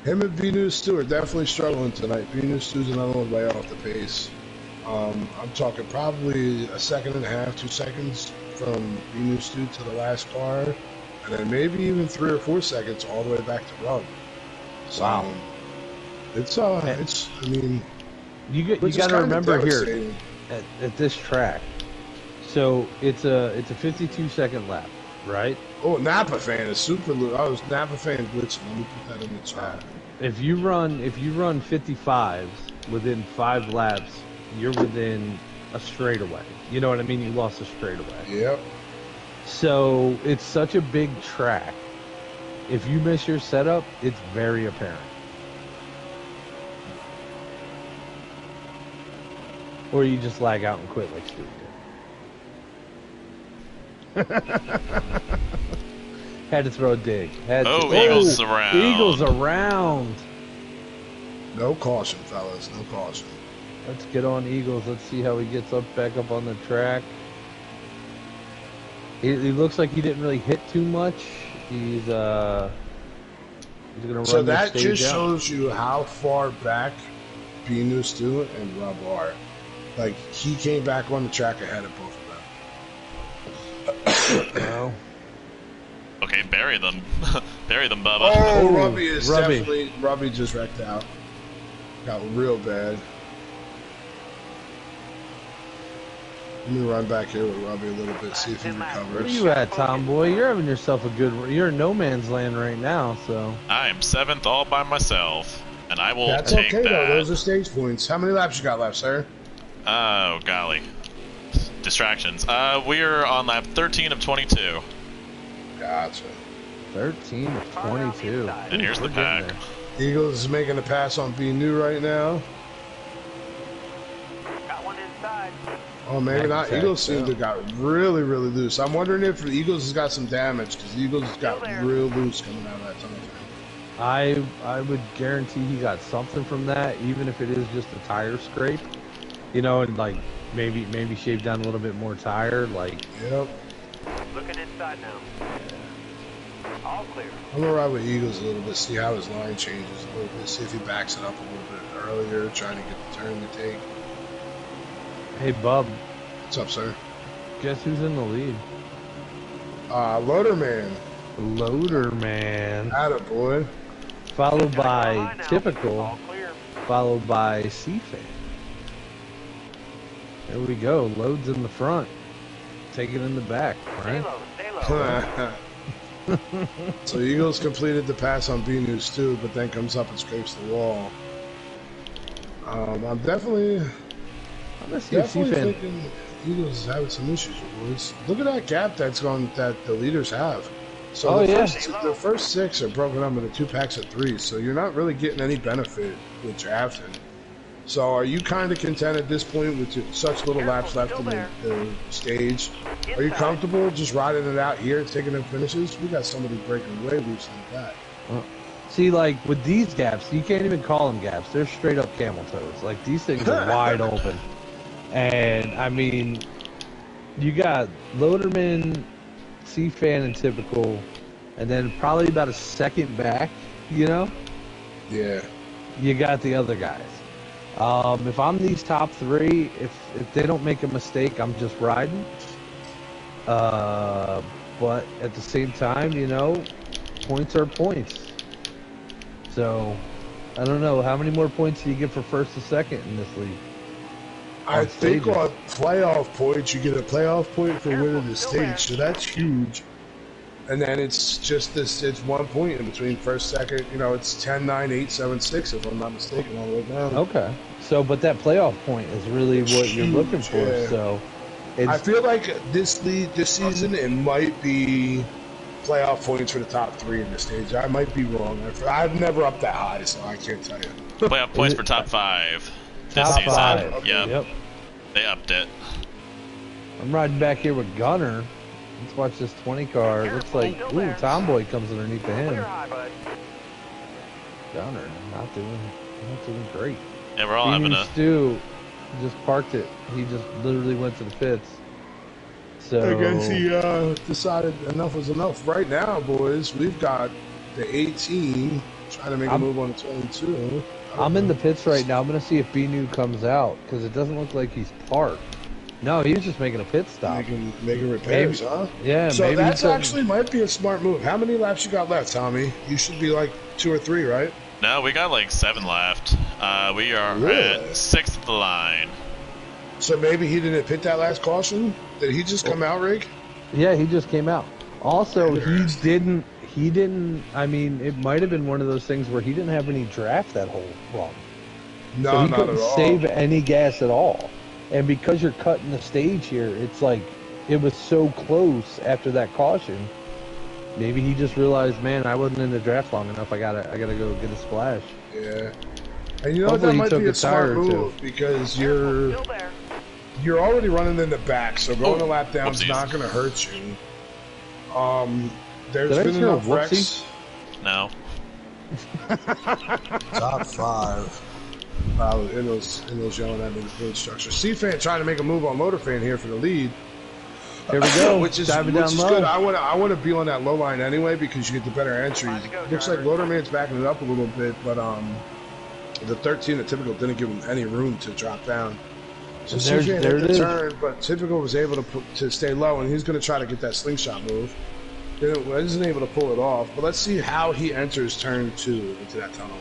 Him and Venus Stu are definitely struggling tonight. Venus Stu's another one way off the pace. I'm talking probably a second and a half, 2 seconds from Venus Stu to the last car, and then maybe even 3 or 4 seconds all the way back to run. So, wow. I mean, you got to remember here at this track. So it's a 52-second lap. right? Oh, Napa fan is super loose. Oh, Napa fan glitching. Let me put that in the chat. If you run 55s within 5 laps, you're within a straightaway. You know what I mean? You lost a straightaway. Yep. So it's such a big track. If you miss your setup, it's very apparent. Or you just lag out and quit like stupid. Had to throw a dig. Eagles around. Eagles around. No caution, fellas. No caution. Let's get on Eagles. Let's see how he gets back up on the track. He looks like he didn't really hit too much. He's gonna run. So that just shows you how far back Pinu, Stu, and Rob are. Like, he came back on the track ahead of both of them. Well. Okay, bury them. Bury them, Bubba. Oh, Robbie is definitely... Robbie just wrecked out. Got real bad. Let me run back here with Robbie a little bit, see if he recovers. Where are you at, Tomboy? You're having yourself a good... You're in no man's land right now, so... I am 7th all by myself, and I will That's take okay, that. though. Those are stage points. How many laps you got left, sir? Oh, golly. Distractions. We are on lap 13 of 22. Gotcha. 13 of 22. And here's the pack. Eagles is making a pass on B New right now. Got one inside. Oh, maybe not. Eagles seem to got really, really loose. I'm wondering if the Eagles has got some damage, because the Eagles has got real loose coming out of that tunnel. I would guarantee he got something from that, even if it is just a tire scrape. You know, and like maybe shave down a little bit more tire, like. Yep. Looking inside now. All clear. I'm gonna ride with Eagles a little bit, see how his line changes a little bit, see if he backs it up a little bit earlier, trying to get the turn to take. Hey, Bub. What's up, sir? Guess who's in the lead? Loader Man. Loader Man. Attaboy. Followed by Typical. Followed by C-Fan. There we go. Load's in the front. Take it in the back, right? So Eagles completed the pass on B News too, but then comes up and scrapes the wall. I'm definitely thinking Eagles is having some issues, boys. Look at that gap that the leaders have. So the first 6 are broken up into 2 packs of 3, so you're not really getting any benefit with drafting. So are you kind of content at this point with such little laps left in the stage? Are you comfortable just riding it out here, taking them finishes? We got somebody breaking way loose like that. See, like, with these gaps, you can't even call them gaps. They're straight up camel toes. Like, these things are wide open. And, I mean, you got Loaderman, C-Fan, and Typical, and then probably about a second back, you know? Yeah. You got the other guys. If I'm these top 3, if they don't make a mistake, I'm just riding. But at the same time, you know, points are points. So, I don't know. How many more points do you get for first and second in this league? I think on playoff points, you get a playoff point for winning the stage, so that's huge. And then it's just it's 1 point in between first, second. You know, it's 10, 9, 8, 7, 6, if I'm not mistaken, all the way down. Okay. So, but that playoff point is really what you're looking for. Yeah. So, I feel like this season, it might be playoff points for the top 3 in the stage. I might be wrong. I've never upped that high, so I can't tell you. Playoff points for top 5 this top season. 5. Okay. Yep. They upped it. I'm riding back here with Gunner. Let's watch this 20 car. It looks like, ooh, Tomboy comes underneath of him. Gunner, not doing great. Yeah, we're all having a... Stu just parked it. He just literally went to the pits. So I guess he decided enough was enough. Right now, boys, we've got the 18 trying to make a move on the 22. I'm in the pits right now. I'm going to see if B-New comes out, because it doesn't look like he's parked. No, he was just making a pit stop. Making repairs, huh? Yeah, so maybe that's actually might be a smart move. How many laps you got left, Tommy? You should be like 2 or 3, right? No, we got like 7 left. We are at 6th of the line. So maybe he didn't pit that last caution? Did he just come out, Rick? Yeah, he just came out. Also, he didn't, I mean, it might have been one of those things where he didn't have any draft that whole run. No, so he not couldn't at all. save any gas at all. And because you're cutting the stage here, it's like, it was so close after that caution. Maybe he just realized, man, I wasn't in the draft long enough. I gotta go get a splash. Yeah. And you know Hopefully what, that might be a smart tire move because you're already running in the back, so going a lap down is not going to hurt you. There's been enough wrecks. No. Top 5. In those yelling at me the structure. C-Fan trying to make a move on Motor Fan here for the lead. Here we go. which is good. I want to be on that low line anyway because you get the better entry. Looks like Loaderman's backing it up a little bit, but the 13 at Typical didn't give him any room to drop down. So C-Fan hit the turn, but Typical was able to stay low, and he's going to try to get that slingshot move. Wasn't able to pull it off, but let's see how he enters turn 2 into that tunnel.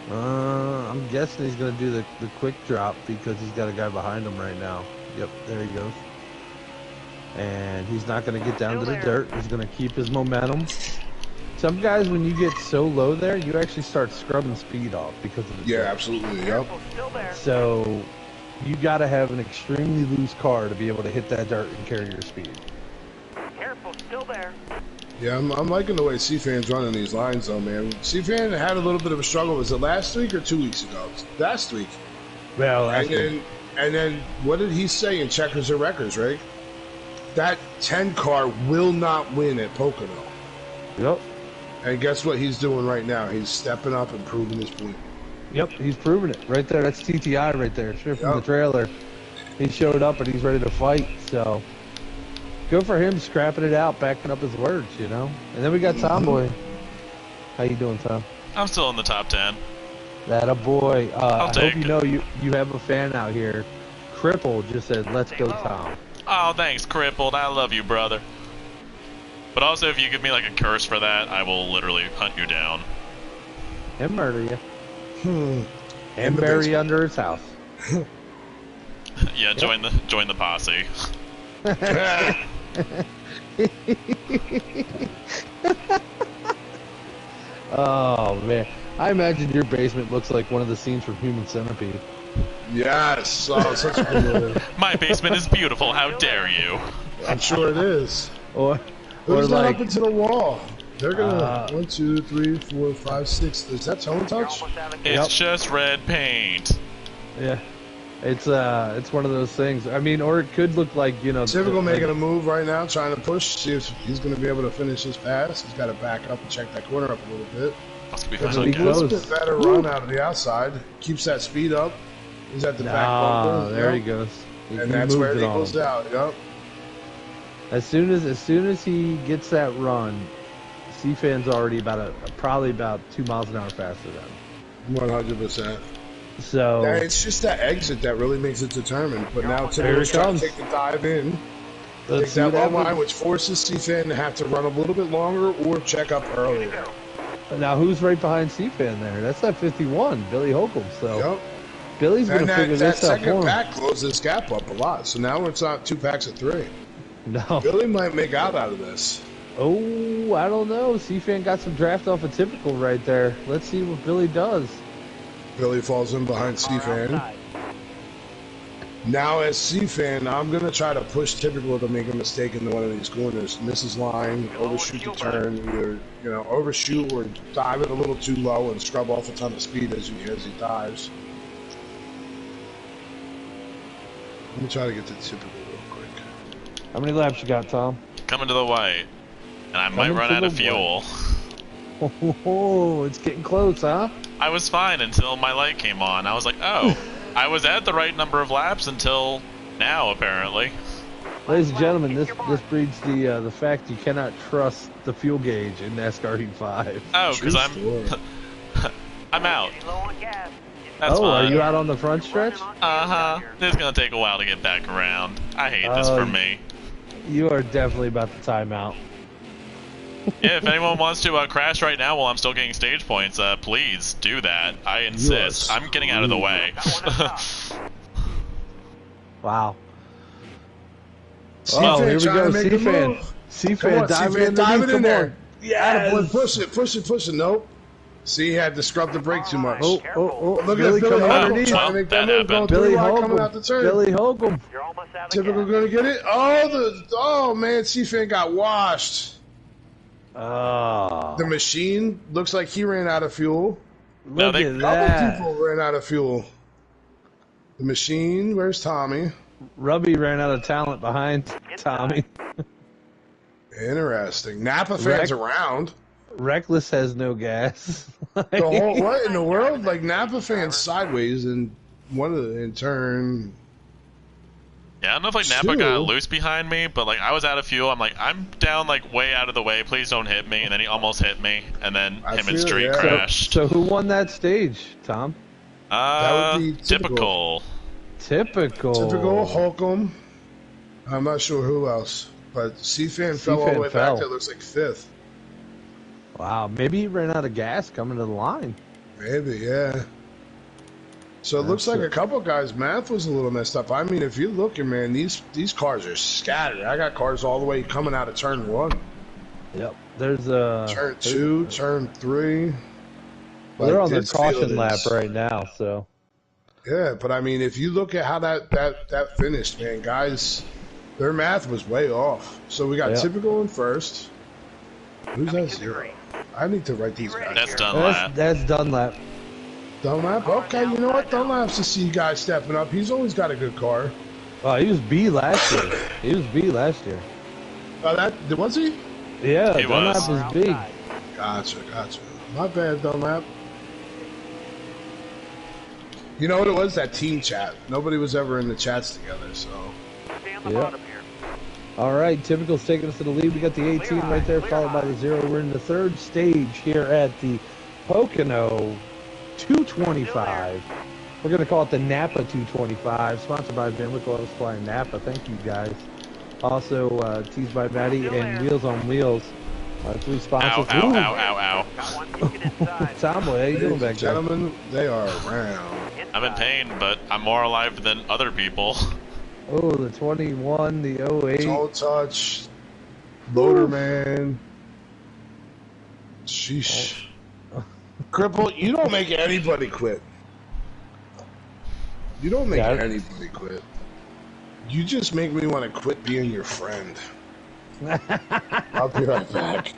I'm guessing he's going to do the quick drop because he's got a guy behind him right now. Yep, there he goes. And he's not going to get down to the dirt. He's going to keep his momentum. Some guys, when you get so low there, you actually start scrubbing speed off because of the dirt. Absolutely, yep. So you got to have an extremely loose car to be able to hit that dirt and carry your speed. Careful, still there. Yeah, I'm liking the way C-Fan's running these lines, though, man. C-Fan had a little bit of a struggle. Was it last week or 2 weeks ago? Last week. Well, and then what did he say in Checkers or Wreckers, right? That 10 car will not win at Pocono. Yep. And guess what he's doing right now? He's stepping up and proving his point. Yep, he's proving it right there. That's TTI right there, straight from the trailer. He showed up and he's ready to fight. So good for him, scrapping it out, backing up his words, you know. And then we got Tomboy. How you doing, Tom? I'm still in the top 10. That a boy. I hope you it. know you have a fan out here. Cripple just said, "Let's go, Tom." Oh, thanks, Crippled. I love you, brother. But also, if you give me like a curse for that, I will literally hunt you down. And murder you. And bury you under his house. Yeah, join the posse. Oh man, I imagine your basement looks like one of the scenes from Human Centipede. Yes, oh, such a good movie. My basement is beautiful. How dare you? I'm sure it is. Or Who's not like up into the wall? They're gonna 1, 2, 3, 4, 5, 6. Is that tone touch? It's just red paint. Yeah, it's one of those things. I mean, or it could look like, you know, Typical making a move right now, trying to push, see if he's gonna be able to finish his pass. He's got to back up and check that corner up a little bit. Must be That's a little bit better run out of the outside. Keeps that speed up. He's at the back bumper. There he goes. And that's where it equals out. Yep. As soon as he gets that run, C-Fan's already probably about 2 miles an hour faster than him. 100%. So it's just that exit that really makes it determined. But now Typical's trying to take the dive in. Take that low line, which forces C-Fan to have to run a little bit longer or check up earlier. Now who's right behind C-Fan there? That's that 51, Billy Holcomb. So yep. Billy's going to figure this out for him. That second pack closes this gap up a lot. So now it's not 2 packs of 3. No. Billy might make out of this. Oh, I don't know. C-Fan got some draft off of Typical right there. Let's see what Billy does. Billy falls in behind C-Fan. Now as C-Fan, I'm going to try to push Typical to make a mistake in one of these corners. Misses line, overshoot the turn, either overshoot or dive it a little too low and scrub off a ton of speed as he dives. Let me try to get to Typical real quick. How many laps you got, Tom? Coming to the white. And I might run out of fuel. Oh, it's getting close, huh? I was fine until my light came on. I was like, oh, I was at the right number of laps until now, apparently. Ladies and gentlemen, this breeds the fact you cannot trust the fuel gauge in NASCAR Heat 5. Oh, because I'm out. That's fine. Are you out on the front stretch? Uh-huh. It's going to take a while to get back around. I hate this for me. You are definitely about to time out. Yeah, if anyone wants to crash right now while I'm still getting stage points, please do that. I insist. I'm getting out of the way. Wow. Oh, here we go. C-Fan. C-Fan, dive it in there. Yeah, push it. Nope. See, he had to scrub the brake too much. Oh, look Billy at Billy coming Holcomb underneath. trying to make that move. Going Billy through line, Holcomb coming out the turn. Billy Holcomb. Typical gonna get it. Oh man, C-Fan got washed. The machine looks like he ran out of fuel. Look at that. Other people ran out of fuel. The machine, where's Tommy? Rubby ran out of talent behind Tommy. Interesting. Napa fans around. Reckless has no gas. The whole, what in the world? Like Napa fans sideways and in turn. Yeah, I don't know if like Napa got loose behind me, but like I was out of fuel. I'm like, I'm down like way out of the way. Please don't hit me. And then he almost hit me, and then him and Street crashed. So who won that stage, Tom? That would be Typical Holcomb. I'm not sure who else, but C-Fan fell all the way back to, it looks like 5th. Wow, maybe he ran out of gas coming to the line. Maybe, yeah. So it looks like a couple guys' math was a little messed up. I mean, if you're looking, man, these cars are scattered. I got cars all the way coming out of turn 1. Yep. There's a turn 2, turn 3. Well, they're on their caution lap right now, so. Yeah, but I mean, if you look at how that finished, man, guys, their math was way off. So we got Typical in first. Who's that 0? I need to write these guys. That's Dunlap. That's Dunlap. Dunlap? Okay, you know what? Dunlap's to see you guys stepping up. He's always got a good car. Oh, he was B last year. Oh, was he? Yeah, he Dunlap was B. Gotcha. My bad, Dunlap. You know what it was? That team chat. Nobody was ever in the chats together, so. Yeah. All right, Typical's taking us to the lead. We got the 18 right there, followed by the 0. We're in the third stage here at the Pocono 225. We're going to call it the Napa 225, sponsored by Van Wickle Auto Supply in Napa. Thank you, guys. Also, teased by Maddie and Wheels on Wheels. 3 sponsors. Ow. Tom, how you doing back there? Gentlemen, they are around. I'm in pain, but I'm more alive than other people. Oh, the 21, the 08. Toe touch. Loader man. Sheesh. Cripple, you don't make anybody quit. You don't make anybody quit. You just make me want to quit being your friend. I'll be right back.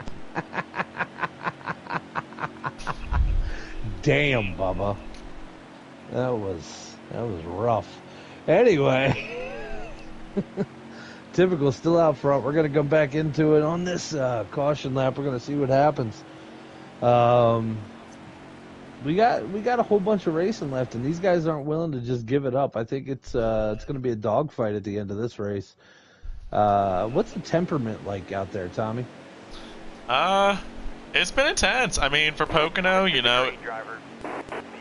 Damn, Bubba. That was rough. Anyway. Typical still out front. We're going to go back into it on this caution lap. We're going to see what happens. We got a whole bunch of racing left, and these guys aren't willing to just give it up. I think it's going to be a dogfight at the end of this race. What's the temperament like out there, Tommy? It's been intense. I mean, for Pocono, you know,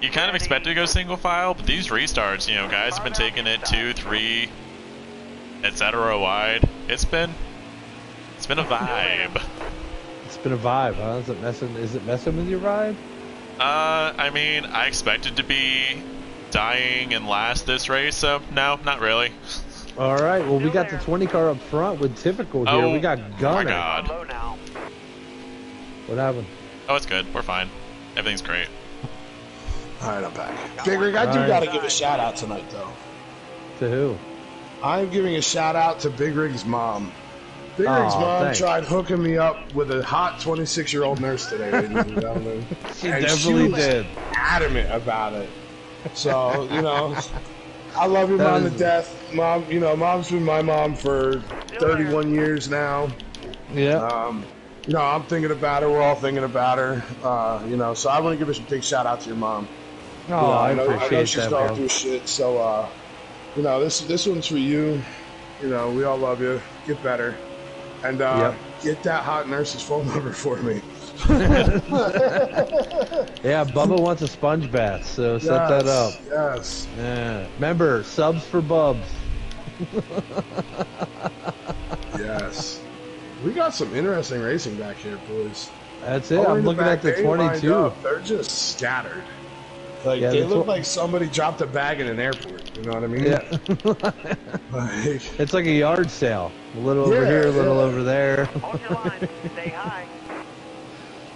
you kind of expect it to go single file, but these restarts, you know, guys have been taking it 2, 3, etc. wide. It's been a vibe. It's been a vibe, huh? Is it messing with your vibe? I mean, I expected to be dying in last this race, so no, not really. All right, well, we got the 20 car up front with Typical here. We got Gunner. Oh my God. What happened? Oh, it's good. We're fine. Everything's great. All right, I'm back. Big Rig, I do got to give a shout out tonight, though. To who? I'm giving a shout out to Big Rig's mom. Big Rig's mom tried hooking me up with a hot 26-year-old nurse today, ladies and gentlemen. She definitely did. Adamant about it. So, you know, I love your mom to death. Mom, you know, mom's been my mom for 31 years now. Yeah. You know, I'm thinking about her. We're all thinking about her. You know, so I want to give a big shout out to your mom. Oh, you know, I appreciate she's going through shit. So, you know, this one's for you. You know, we all love you. Get better. And get that hot nurse's phone number for me. Yeah, Bubba wants a sponge bath, so set that up. Yes. Yeah. Remember, subs for Bubs. Yes. We got some interesting racing back here, boys. That's it. I'm looking at the 22. They're just scattered. Like they look like somebody dropped a bag in an airport. You know what I mean? Yeah. Like, It's like a yard sale. A little over here, a little over there. Hold your line. Stay high.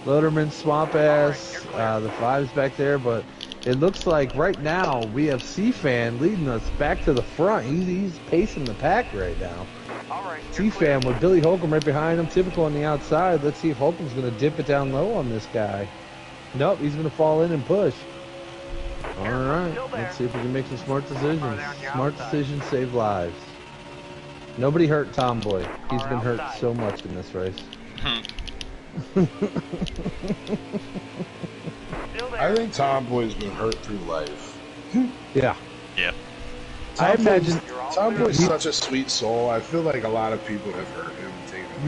Loderman, Swamp Ass, the 5's back there, but it looks like right now we have C-Fan leading us back to the front. He's pacing the pack right now. All right. C-Fan with Billy Holcomb right behind him, Typical on the outside. Let's see if Holcomb's going to dip it down low on this guy. Nope, he's going to fall in and push. All right, let's see if we can make some smart decisions. Smart decisions save lives. Nobody hurt Tomboy. He's been hurt so much in this race. I think Tomboy's been hurt through life. Yeah. Yeah. I imagine Tomboy's such a sweet soul. I feel like a lot of people have hurt him.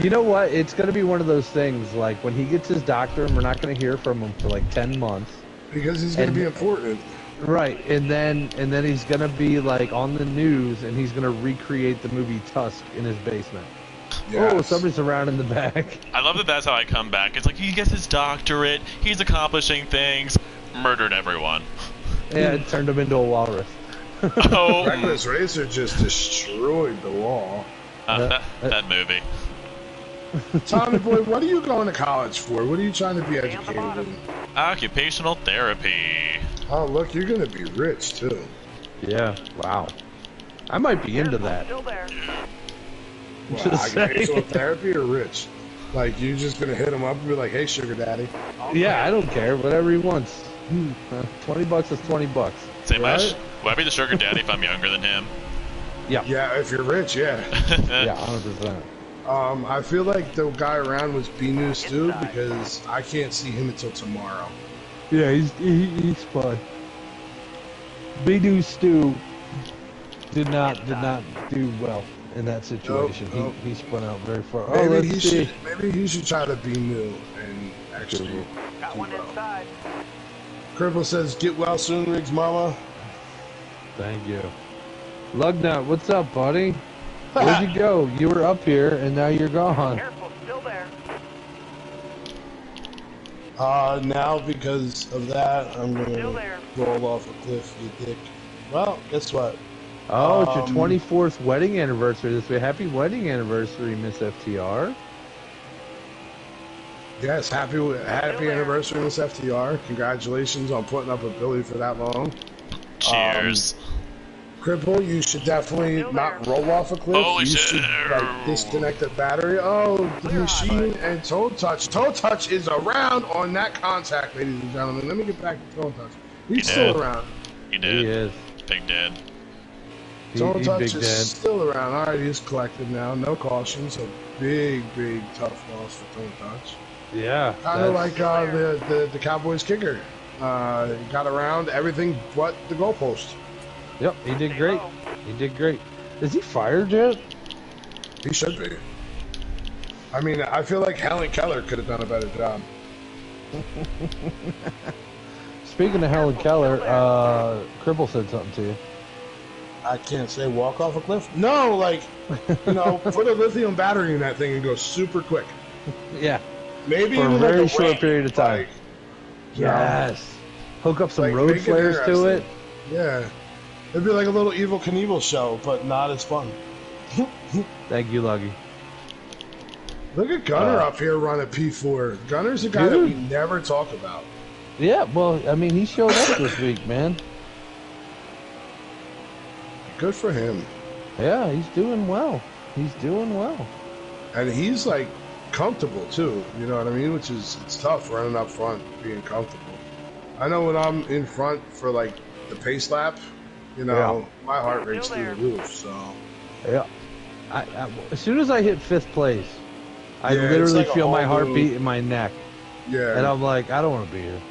You know what? It's going to be one of those things, like when he gets his doctor and we're not going to hear from him for like 10 months. Because he's going to be important. Right, and then he's going to be like on the news and he's going to recreate the movie Tusk in his basement. Yes. Oh, somebody's around in the back. I love that that's how I come back. It's like he gets his doctorate, he's accomplishing things, murdered everyone. Yeah, it turned him into a walrus. Oh. Reckless Racer just destroyed the wall. That movie. Tommy boy, what are you going to college for? What are you trying to be educated in? Occupational therapy. Oh, look, you're going to be rich, too. Yeah, wow. I might be into that. Still there. Well, occupational therapy or rich? Like, you're just going to hit him up and be like, hey, sugar daddy. Yeah, I don't care. Whatever he wants. $20 is $20. Say much. Will I be the sugar daddy if I'm younger than him? Yeah. Yeah, if you're rich, yeah. Yeah, 100%. I feel like the guy around was B-News Stu because I can't see him until tomorrow. Yeah, he's fun. B-News Stu did not do well in that situation. Nope. He spun out very far. Maybe he should try to be new and actually Got one inside. Cripple says, get well soon, Riggs Mama. Thank you. Lugnut, what's up, buddy? Where'd you go? You were up here, and now you're gone. Careful, still there. Now because of that, I'm gonna roll off a cliff, you dick. Well, guess what? Oh, it's your 24th wedding anniversary this way. Happy wedding anniversary, Miss FTR. Yes, happy anniversary, Miss FTR. Congratulations on putting up with Billy for that long. Cheers. Cripple, you should definitely not roll off a cliff. Holy you should like, disconnect the battery. Oh, the machine and Toe Touch. Toe Touch is around on that contact, ladies and gentlemen. Let me get back to Toe Touch. He's still around. He did. He is. Big dead. Toe Touch is still around. All right, he's collected now. No caution. So big, tough loss for Toe Touch. Yeah. Kind of like the Cowboys kicker. Got around everything but the goalpost. Yep, he did great. He did great. Is he fired yet? He should be. I mean, I feel like Helen Keller could have done a better job. Speaking of Helen Keller, Cripple said something to you. I can't say walk off a cliff. No, like, you know, put a lithium battery in that thing and go super quick. Yeah. Maybe for a even very like short period of time. Like, yes. Hook up some like, road flares to it. Yeah. It'd be like a little Evil Knievel show, but not as fun. Thank you, Luggy. Look at Gunner up here running P4. Gunner's a guy that we never talk about. Yeah, well, I mean, he showed up this week, man. Good for him. Yeah, he's doing well. He's doing well. And he's like comfortable too, you know what I mean? Which is, it's tough running up front, being comfortable. I know when I'm in front for like the pace lap, you know, my heart rate's through the roof, so. Yeah. I as soon as I hit 5th place, I literally like feel my heartbeat in my neck. Yeah. And I'm like, I don't want to be here.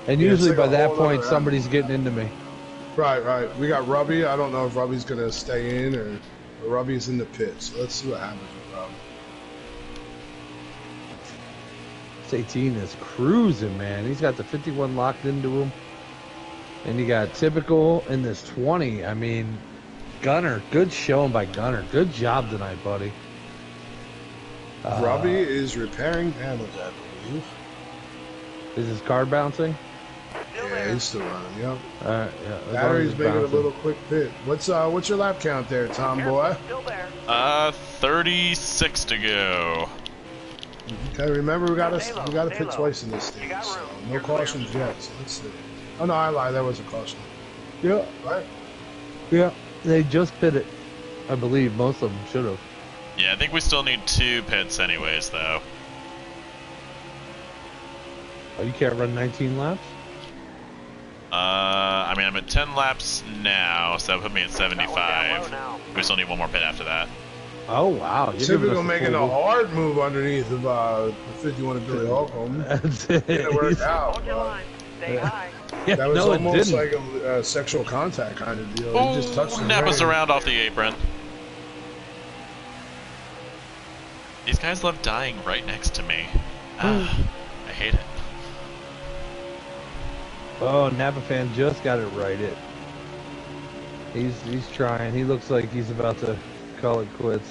And usually by that point, somebody's getting into me. Right. We got Rubby. I don't know if Rubby's going to stay in or Rubby's in the pit. So let's see what happens with Rubby. 18 is cruising, man. He's got the 51 locked into him. And you got Typical in this 20. I mean, Gunner, good showing by Gunner. Good job tonight, buddy. Robbie is repairing damage, I believe. Is his car bouncing? Yeah, he's still running. Yep. All right. Yeah. Battery's making a little quick pit. What's your lap count there, Tom boy? Still there. 36 to go. Okay, remember we gotta pit twice in this stage. So no cautions yet. So let's see. Oh no, I lied. There was a caution. Yeah. Right. Yeah. They just pitted. I believe most of them should have. Yeah, I think we still need 2 pits anyways, though. Oh, you can't run 19 laps? I mean, I'm at 10 laps now, so that put me at 75. We still need 1 more pit after that. Oh, wow. You're typical making a hard move underneath of the 51 of Billy Holcomb. That's it. Didn't work out. Hold your line. Stay high. Yeah, that was no, almost like a sexual contact kind of deal. Oh, You just touched the Nappa's ring. around off the apron. These guys love dying right next to me. I hate it. Oh, Napa fan just got it righted. He's trying. He looks like he's about to call it quits.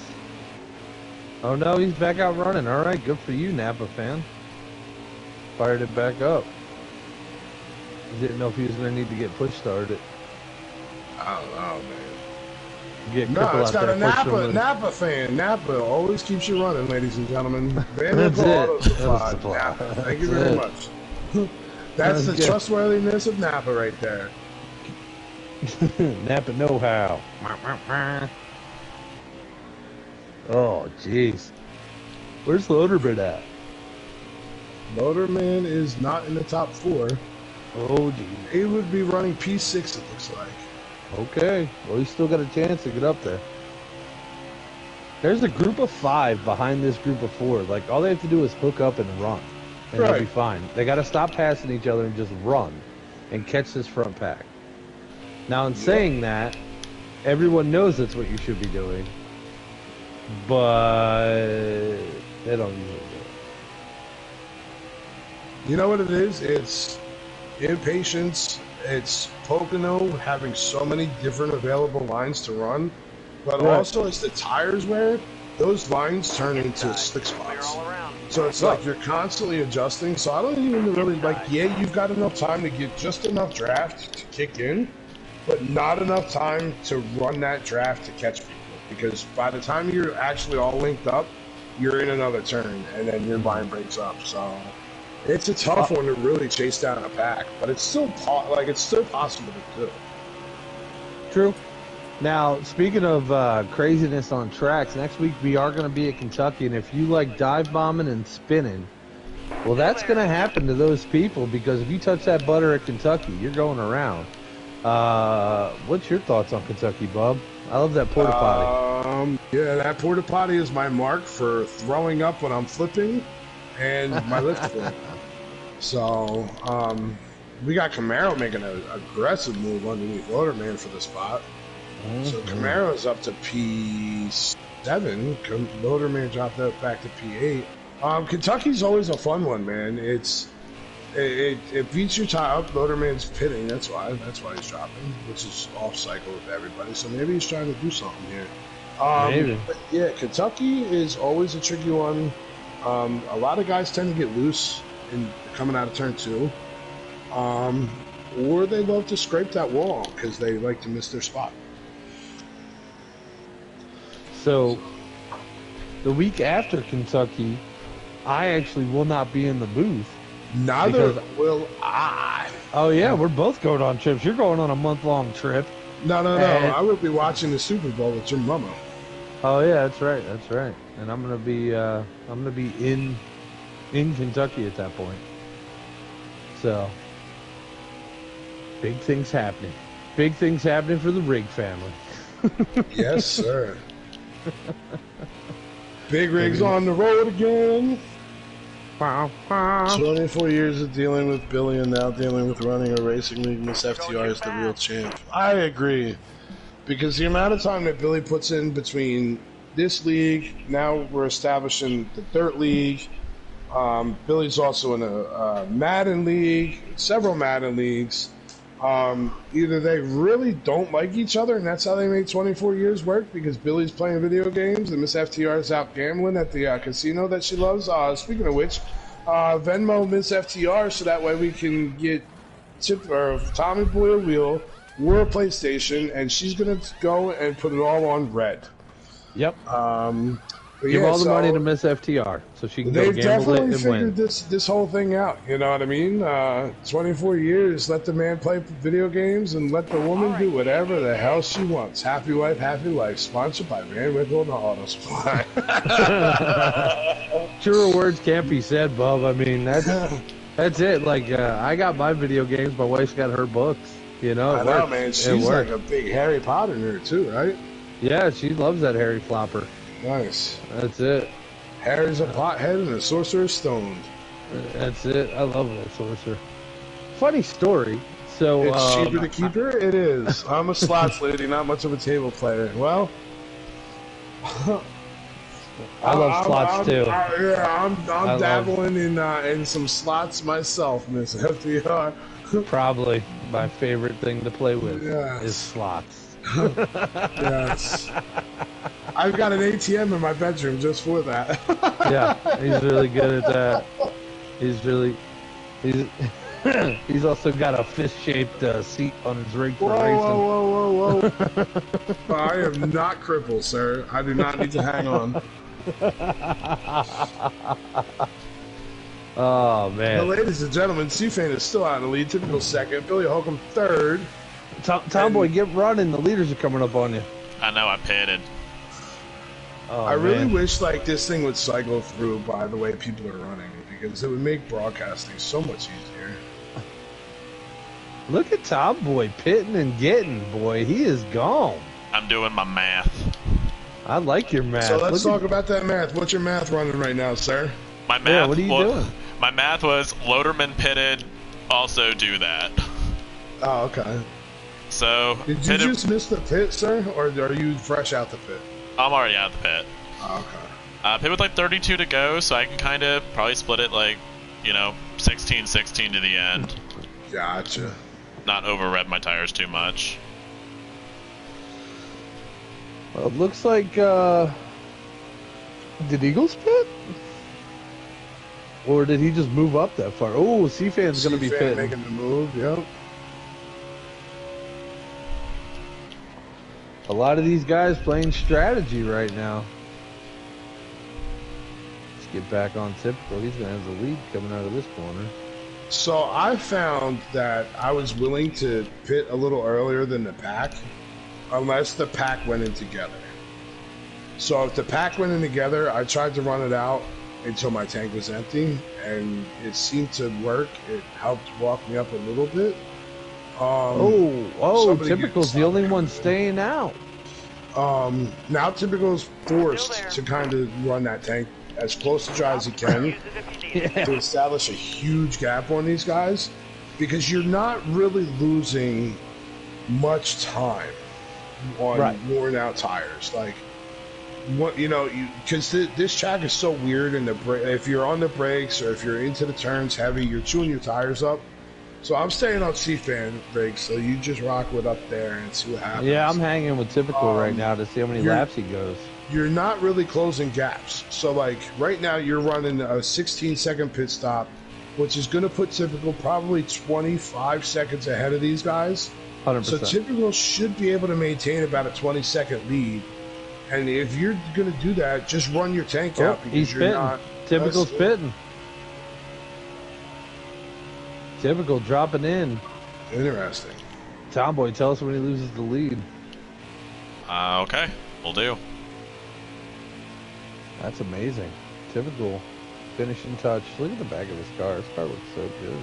Oh no, he's back out running. All right, good for you, Napa fan. Fired it back up. Didn't know if he was going to need to get push started. I don't know, man. No, it's got a Napa fan. Napa always keeps you running, ladies and gentlemen. That's it. Auto Supply. Supply. Napa. Thank you very much. That's the trustworthiness of Napa right there. Napa know-how. Oh, jeez. Where's Loaderman at? Loaderman is not in the top 4. Oh, geez. He would be running P6, it looks like. Okay. Well, he's still got a chance to get up there. There's a group of 5 behind this group of 4. Like, all they have to do is hook up and run. And they'll be fine. They got to stop passing each other and just run and catch this front pack. Now, in saying that, everyone knows that's what you should be doing. But they don't usually do it. You know what it is? It's impatience. It's Pocono having so many different available lines to run. But also, as the tires wear, those lines turn into slick spots. So it's like you're constantly adjusting. So I don't even really yeah, you've got enough time to get just enough draft to kick in, but not enough time to run that draft to catch people. Because by the time you're actually all linked up, you're in another turn, and then your line breaks up. So it's a tough one to really chase down a pack, but it's still possible to do. True. Now, speaking of craziness on tracks, next week we are going to be at Kentucky, and if you like dive bombing and spinning, well, that's going to happen to those people, because if you touch that butter at Kentucky, you're going around. What's your thoughts on Kentucky, Bub? I love that porta potty. Yeah, that porta potty is my mark for throwing up when I'm flipping, and my lift flip. So, we got Camaro making an aggressive move underneath Loaderman for the spot. So Camaro's up to P7. Loaderman dropped that back to P8. Kentucky's always a fun one, man. It beats your tie up. Loaderman's pitting. That's why he's dropping, which is off cycle with everybody. So maybe he's trying to do something here. Maybe. But yeah, Kentucky is always a tricky one. A lot of guys tend to get loose in coming out of turn 2, or they love to scrape that wall because they like to miss their spot. So, the week after Kentucky, I actually will not be in the booth. Neither will I. Oh, yeah, we're both going on trips. You're going on a month-long trip. No. I will be watching the Super Bowl with your mama. Oh, yeah, that's right. And I'm gonna be in Kentucky at that point. So, big things happening. Big things happening for the Rig family. Yes, sir. Big Rig's on the road again. 24 years of dealing with Billy and now dealing with running a racing league. Miss FTR is the real champ. I agree. Because the amount of time that Billy puts in between this league, now we're establishing the dirt league. Billy's also in a Madden league, several Madden leagues. Either they really don't like each other, and that's how they made 24 years work, because Billy's playing video games and Miss FTR is out gambling at the casino that she loves. Speaking of which, Venmo Miss FTR so that way we can get Tommy Boy a wheel, we're a PlayStation, and she's gonna go and put it all on red. Yep. Give all the money to Miss FTR so she can go gamble it and win. They've definitely figured this whole thing out. You know what I mean? 24 years, let the man play video games and let the woman do whatever the hell she wants. Happy wife, happy life. Sponsored by Van Winkle and the Auto Supply. Truer words can't be said, Bub. I mean, that's it. Like, I got my video games. My wife's got her books. You know, I know, man. She's like a big Harry Potter nerd too, right? Yeah, she loves that Harry Flopper. Nice. That's it. Harry's a pothead and the sorcerer's stoned. That's it. I love that sorcerer. Funny story. So it's cheaper to keep her? It is. I'm a slots lady, not much of a table player. Well, I love slots too. I'm dabbling in some slots myself, Miss FDR. Probably my favorite thing to play with is slots. Yes. I've got an ATM in my bedroom just for that. Yeah, he's really good at that. He's also got a fist-shaped seat on his rig for racing. Whoa. I am not crippled, sir. I do not need to hang on. Oh, man. Now, ladies and gentlemen, C-Fan is still out of the lead. Typical second. Billy Holcomb third. Tomboy, get running. The leaders are coming up on you. I know, I pitted. Oh, I really wish like this thing would cycle through by the way people are running, because it would make broadcasting so much easier. Look at Tomboy pitting and getting, boy. He is gone. I'm doing my math. I like your math. So let's talk about that math. What's your math running right now, sir? My math. Yeah, what are you doing? My math was Loderman pitted, also do that. Oh, okay. So did you just miss the pit, sir, or are you fresh out the pit? I'm already out of the pit. Oh, okay. Pit with like 32 to go, so I can kind of probably split it like, 16-16 to the end. Gotcha. Not over-rev my tires too much. Well, it looks like, did Eagles pit? Or did he just move up that far? Oh, C-Fan's going to be pitting. Making the move, yep. A lot of these guys playing strategy right now. Let's get back on typical. He's going to have the lead coming out of this corner. So I found that I was willing to pit a little earlier than the pack, unless the pack went in together. So if the pack went in together, I tried to run it out until my tank was empty, and it seemed to work. It helped walk me up a little bit. Typical's the only one staying out. Now Typical's forced to kind of run that tank as close to dry as he can to establish a huge gap on these guys, because you're not really losing much time on worn out tires. Like, what because this track is so weird, and if you're on the brakes or if you're into the turns heavy, you're chewing your tires up. So I'm staying on C-Fan brakes, so you just rock with up there and see what happens. Yeah, I'm hanging with Typical right now to see how many laps he goes. You're not really closing gaps. So, like, right now you're running a 16-second pit stop, which is going to put Typical probably 25 seconds ahead of these guys. 100%. So Typical should be able to maintain about a 20-second lead. And if you're going to do that, just run your tank out, because he's you're not... Typical's pitting. Typical dropping in. Interesting. Tomboy, tell us when he loses the lead. Okay, will do. That's amazing. Typical finishing touch. Look at the back of this car. This car looks so good.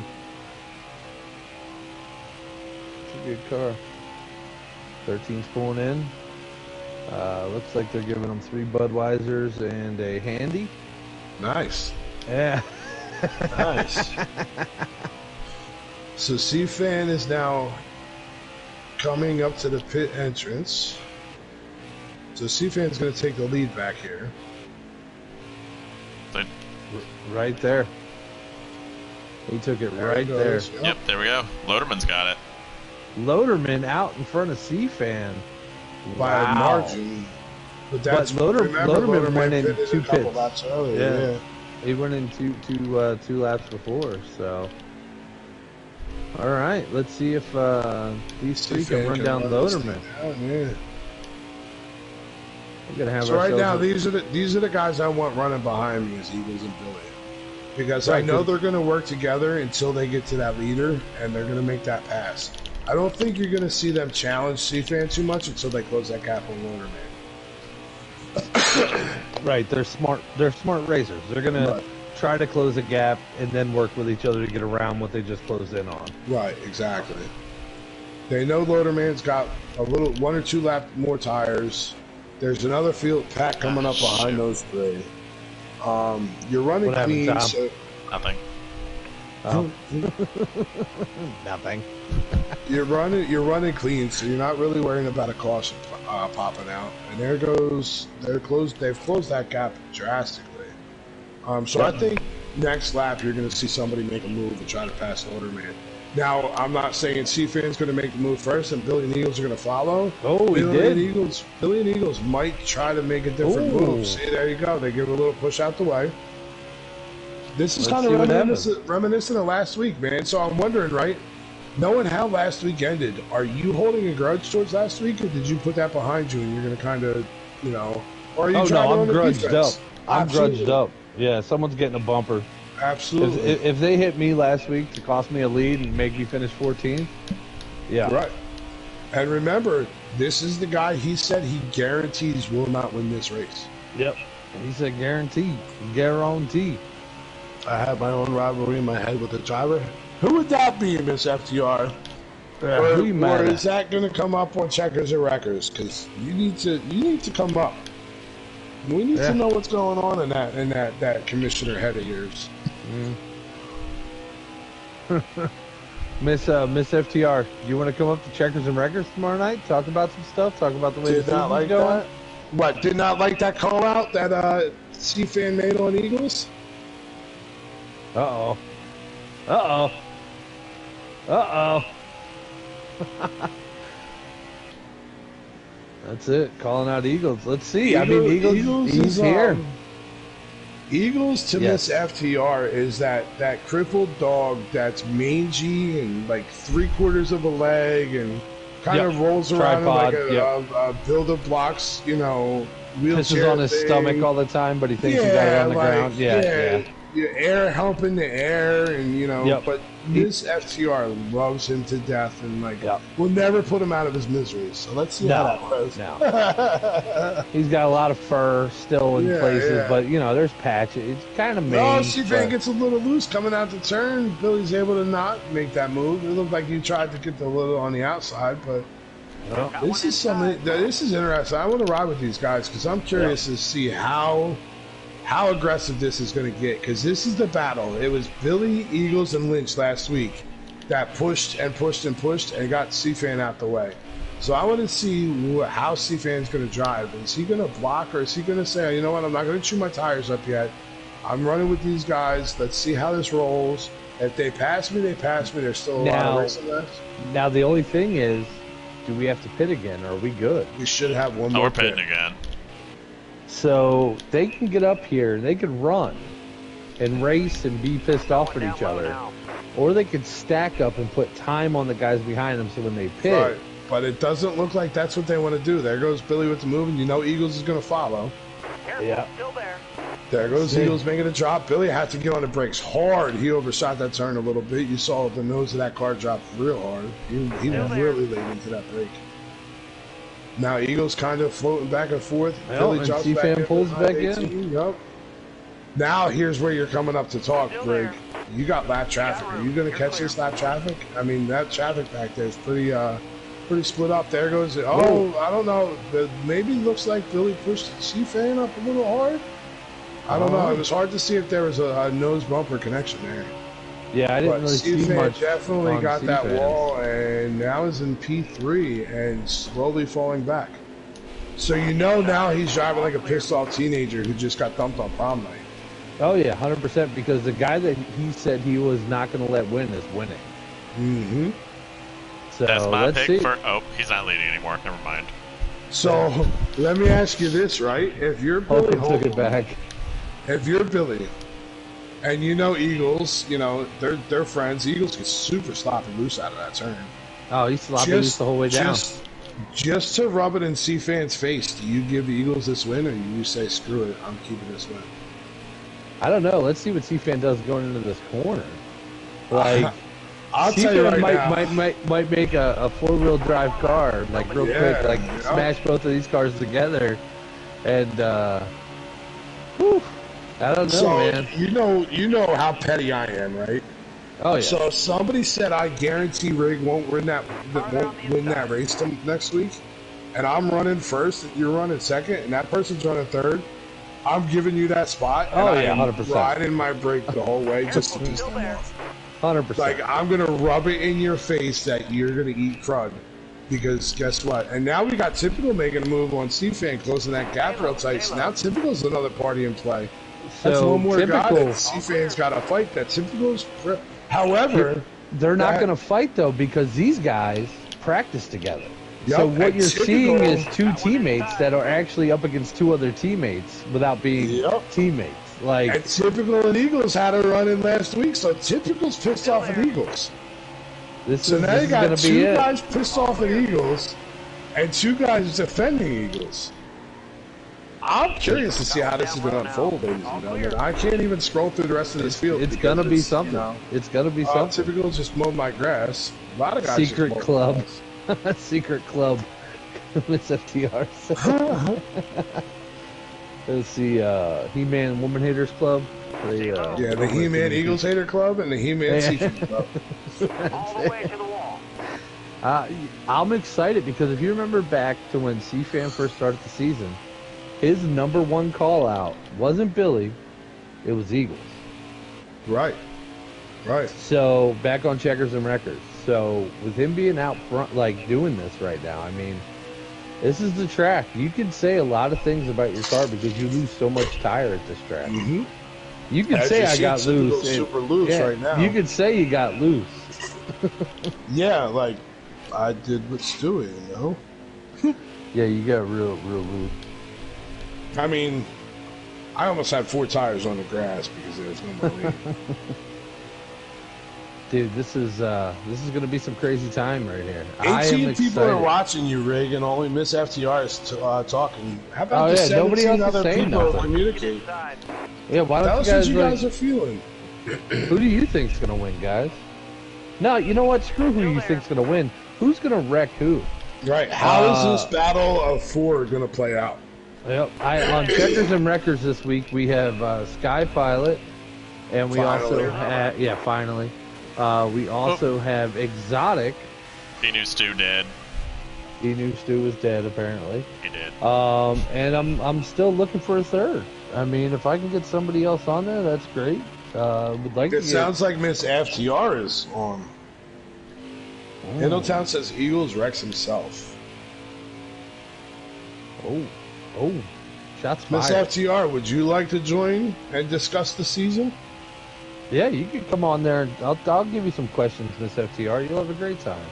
It's a good car. 13's pulling in. Looks like they're giving them 3 Budweisers and a handy. Nice. Yeah. Nice. So C-Fan is now coming up to the pit entrance. So C-Fan's going to take the lead back here. Right there. He took it right there. Yep, there we go. Loderman's got it. Loderman out in front of C-Fan. By a margin. But that's Loderman went in 2 pits. Laps earlier, He went in two laps before, so. All right, let's see if these three can run down Loderman. Yeah. We're gonna have so right now, these are the guys I want running behind me as Eagles and Billy, because I know they're going to work together until they get to that leader, and they're going to make that pass. I don't think you're going to see them challenge C-Fan too much until they close that gap on Loderman. Right, they're smart. They're smart racers. They're going to try to close a gap and then work with each other to get around what they just closed in on. Right, exactly. They know Loderman's got a little 1 or 2 lap more tires. There's another field pack coming up behind those three. You're running clean. So nothing. Oh. Nothing. You're running clean, so you're not really worrying about a caution popping out. And they've closed that gap drastically. So I think next lap you're going to see somebody make a move and try to pass Loderman. Now, I'm not saying C-Fan's going to make the move first and Billy and Eagles are going to follow. Oh, Billy and Eagles might try to make a different move. See, there you go. They give a little push out the way. This is kind of reminiscent of last week, man. So I'm wondering, right, knowing how last week ended, are you holding a grudge towards last week, or did you put that behind you and you're going to kind of, or are you trying to I'm grudged up. I'm Absolutely. grudged up. Yeah, someone's getting a bumper. Absolutely. If they hit me last week to cost me a lead and make me finish 14th, yeah. Right. And remember, this is the guy he said he guarantees will not win this race. Yep. He said guarantee. Guarantee. I have my own rivalry in my head with the driver. Who would that be, Miss FTR? Or is that going to come up on Checkers and Wreckers? Because you need to come up. We need to know what's going on in that commissioner head of yours. Miss FTR, you want to come up to Checkers and Wreckers tomorrow night? Talk about some stuff. Talk about the way the season's going. What? Did not like that call out that C-Fan made on Eagles? Uh-oh. Uh-oh. Uh-oh. That's it. Calling out Eagles. Let's see. Eagles he's here. Eagles to Miss FTR is that crippled dog that's mangy and like 3/4 of a leg and kind of rolls around Tripod, in like a builder blocks, wheelchair. Pisses on his stomach all the time, but he thinks he got it on the ground. Yeah. Air helping the air, and but this FTR loves him to death, and will never put him out of his misery. So let's see how that goes. No. He's got a lot of fur still in places, but there's patches. It's kind of mean. C-Fan gets a little loose coming out the turn. Billy's able to not make that move. It looked like you tried to get the little on the outside, but this is something. This is interesting. I want to ride with these guys because I'm curious to see how aggressive this is going to get, because this is the battle. It was Billy, Eagles, and Lynch last week that pushed and pushed and pushed and got C-Fan out the way. So I want to see how C-Fan's going to drive. Is he going to block, or is he going to say, you know what, I'm not going to chew my tires up yet. I'm running with these guys. Let's see how this rolls. If they pass me, they pass me. There's still a lot of racing left. Now, the only thing is, do we have to pit again, or are we good? We should have one more we're pitting again. So they can get up here, they can run and race and be pissed off at each other. Or they could stack up and put time on the guys behind them so when they pit. Right. But it doesn't look like that's what they want to do. There goes Billy with the move, and Eagles is going to follow. Yeah. Still there. There goes Eagles making a drop. Billy had to get on the brakes hard. He overshot that turn a little bit. You saw the nose of that car drop real hard. He really laid into that brake. Now Eagles kind of floating back and forth. Billy drops C-Fan pulls back in. Yep. Now here's where you're coming up to talk, Greg. You got lap traffic. Are you going to catch this lap traffic? I mean, that traffic back there is pretty split up. There goes it. Oh, I don't know. Maybe looks like Billy pushed C-Fan up a little hard. I don't know. It was hard to see if there was a nose bumper connection there. Yeah, I didn't really see much. Definitely got that wall, and now is in P3 and slowly falling back. So now he's driving like a pissed off teenager who just got dumped on prom night. Oh yeah, 100%. Because the guy that he said he was not going to let win is winning. Mm-hmm. So that's my pick for. Oh, he's not leading anymore. Never mind. So let me ask you this, right? If you're Billy, took it back. If you're Billy, And you know, Eagles, you know, they're friends. Eagles get super sloppy loose out of that turn. Oh, he's sloppy loose the whole way down. Just to rub it in C-Fan's face, do you give the Eagles this win, or you say, screw it, I'm keeping this win? I don't know. Let's see what C-Fan does going into this corner. Like, I'll tell you right now. might make a four-wheel drive car, like, real quick, like, smash both of these cars together. And, whew, I don't know, man. You know how petty I am, right? Oh yeah. So if somebody said I guarantee Rig won't win that race next week, and I'm running first, and you're running second, and that person's running third, I'm giving you that spot. Oh and yeah, I'm 100%. riding my brake the whole way just to piss them off. 100%. Like, I'm gonna rub it in your face that you're gonna eat crud. Because guess what? And now we got Typical making a move on C-Fan, closing that gap real tight. So now Typical's another party in play. That's one more guy that C-Fan's got to fight. That Typical's. However, they're not going to fight though because these guys practice together. Yep, so what you're seeing is two teammates that are actually up against two other teammates without being teammates. Like, and Typical and Eagles had a run in last week, so Typical's pissed off at Eagles. Now you got two guys pissed off at Eagles and two guys defending Eagles. I'm curious to see how this is going to unfold, ladies and gentlemen. I can't even scroll through the rest of this field. It's going to be something. You know, it's going to be something. Typical just mowed my grass. A lot of guys Secret club. Secret club. Miss FTR. Let's see. He-Man Woman Haters Club. The He-Man Eagles Hater Club and the He-Man Seafood Club. All the way to the wall. I'm excited because if you remember back to when C-Fan first started the season, his #1 call out wasn't Billy, it was Eagles. Right. So back on Checkers and Wreckers. So with him being out front, like doing this right now, I mean, this is the track. You can say a lot of things about your car because you lose so much tire at this track. Mm-hmm. You can say I got loose. Super loose right now. You could say you got loose. Yeah, like I did with Stewie, you know. Yeah, you got real loose. I mean, I almost had 4 tires on the grass because there was no more lead. Dude, this is going to be some crazy time right here. 18 people are watching you, Rig, and only Miss FTR is talking. How about the 17 other people communicate? Yeah, why don't Tell us what you guys are feeling. Who do you think's going to win, guys? No, you know what? Screw who you think's going to win. Who's going to wreck who? Right. How is this battle of 4 going to play out? Yep. On Checkers and Wreckers this week, we have Sky Pilot, and we also have finally. We also have Exotic. He knew Stu dead. He knew Stu was dead, apparently. He did. And I'm still looking for a third. I mean, if I can get somebody else on there, that's great. Would like. It sounds like Miss FTR is on. Middletown says Eagles wrecks himself. Oh, shots fired. Miss FTR, would you like to join and discuss the season? Yeah, you can come on there. I'll give you some questions, Miss FTR. You'll have a great time.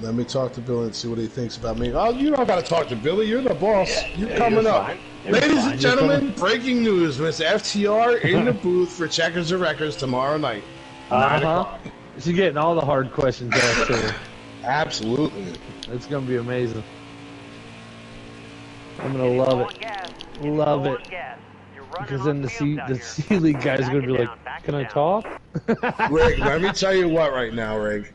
Let me talk to Billy and see what he thinks about me. Oh, you don't got to talk to Billy. You're the boss. You're coming up. Ladies and gentlemen, breaking news. Miss FTR in the booth for Checkers and Wreckers tomorrow night. 9 o'clock. She's getting all the hard questions asked to her. Absolutely. It's going to be amazing. I'm going to love it. Love it. Because then the C League guys are going to be like, can I talk? Rig, let me tell you what right now, Rig.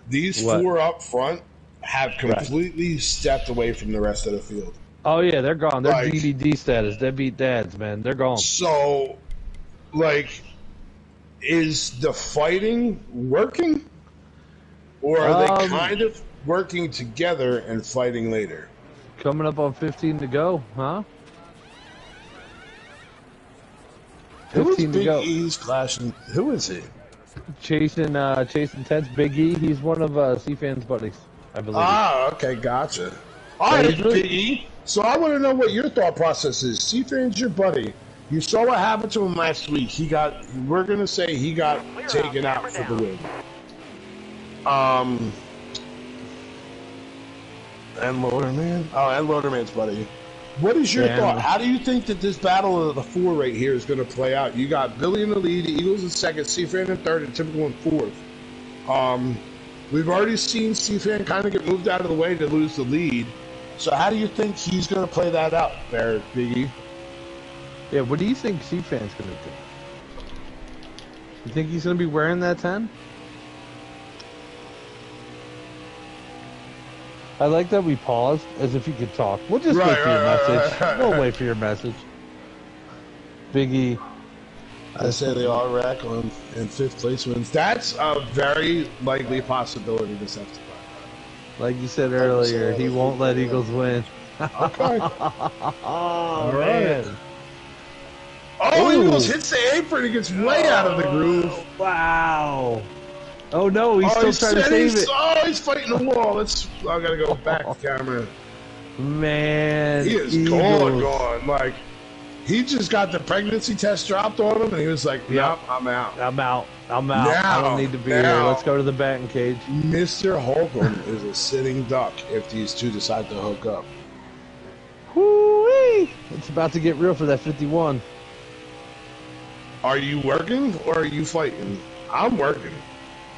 These 4 up front have completely stepped away from the rest of the field. Oh, yeah, they're gone. They're DVD status. Deadbeat dads, man. They're gone. So, like, is the fighting working? Or are they kind of working together and fighting later? Coming up on 15 to go, huh? Who is Big E's clashing? Who is he? Chasing Ted's Big E. He's one of C-Fan's buddies, I believe. Ah, okay, gotcha. All right, Big E. So I want to know what your thought process is. C-Fan's your buddy. You saw what happened to him last week. We're going to say he got taken out for the win. And Loaderman? Oh, and Loaderman's buddy. What is your thought? How do you think that this battle of the four right here is going to play out? You got Billy in the lead, the Eagles in second, C-Fan in third, and Typical in fourth. We've already seen C-Fan kind of get moved out of the way to lose the lead. So how do you think he's going to play that out there, Biggie? Yeah, what do you think C-Fan's going to do? You think he's going to be wearing that 10? I like that we paused as if you could talk. We'll just wait for your message. We'll wait for your message. Biggie. I say they all rack on and fifth place wins. That's a very likely possibility this FTR. Like you said earlier, he won't let Eagles win. Okay. All right. Oh, Eagles hits the apron and gets way out of the groove. Wow. Oh no, he's still trying to save it. Oh, he's fighting the wall. I gotta go back to camera. Man, he is gone. Like, he just got the pregnancy test dropped on him, and he was like, "Yep, I'm out. I'm out. I don't need to be here. Let's go to the batting cage." Mr. Holcomb is a sitting duck if these two decide to hook up. Whoo-wee! It's about to get real for that 51. Are you working or are you fighting? I'm working.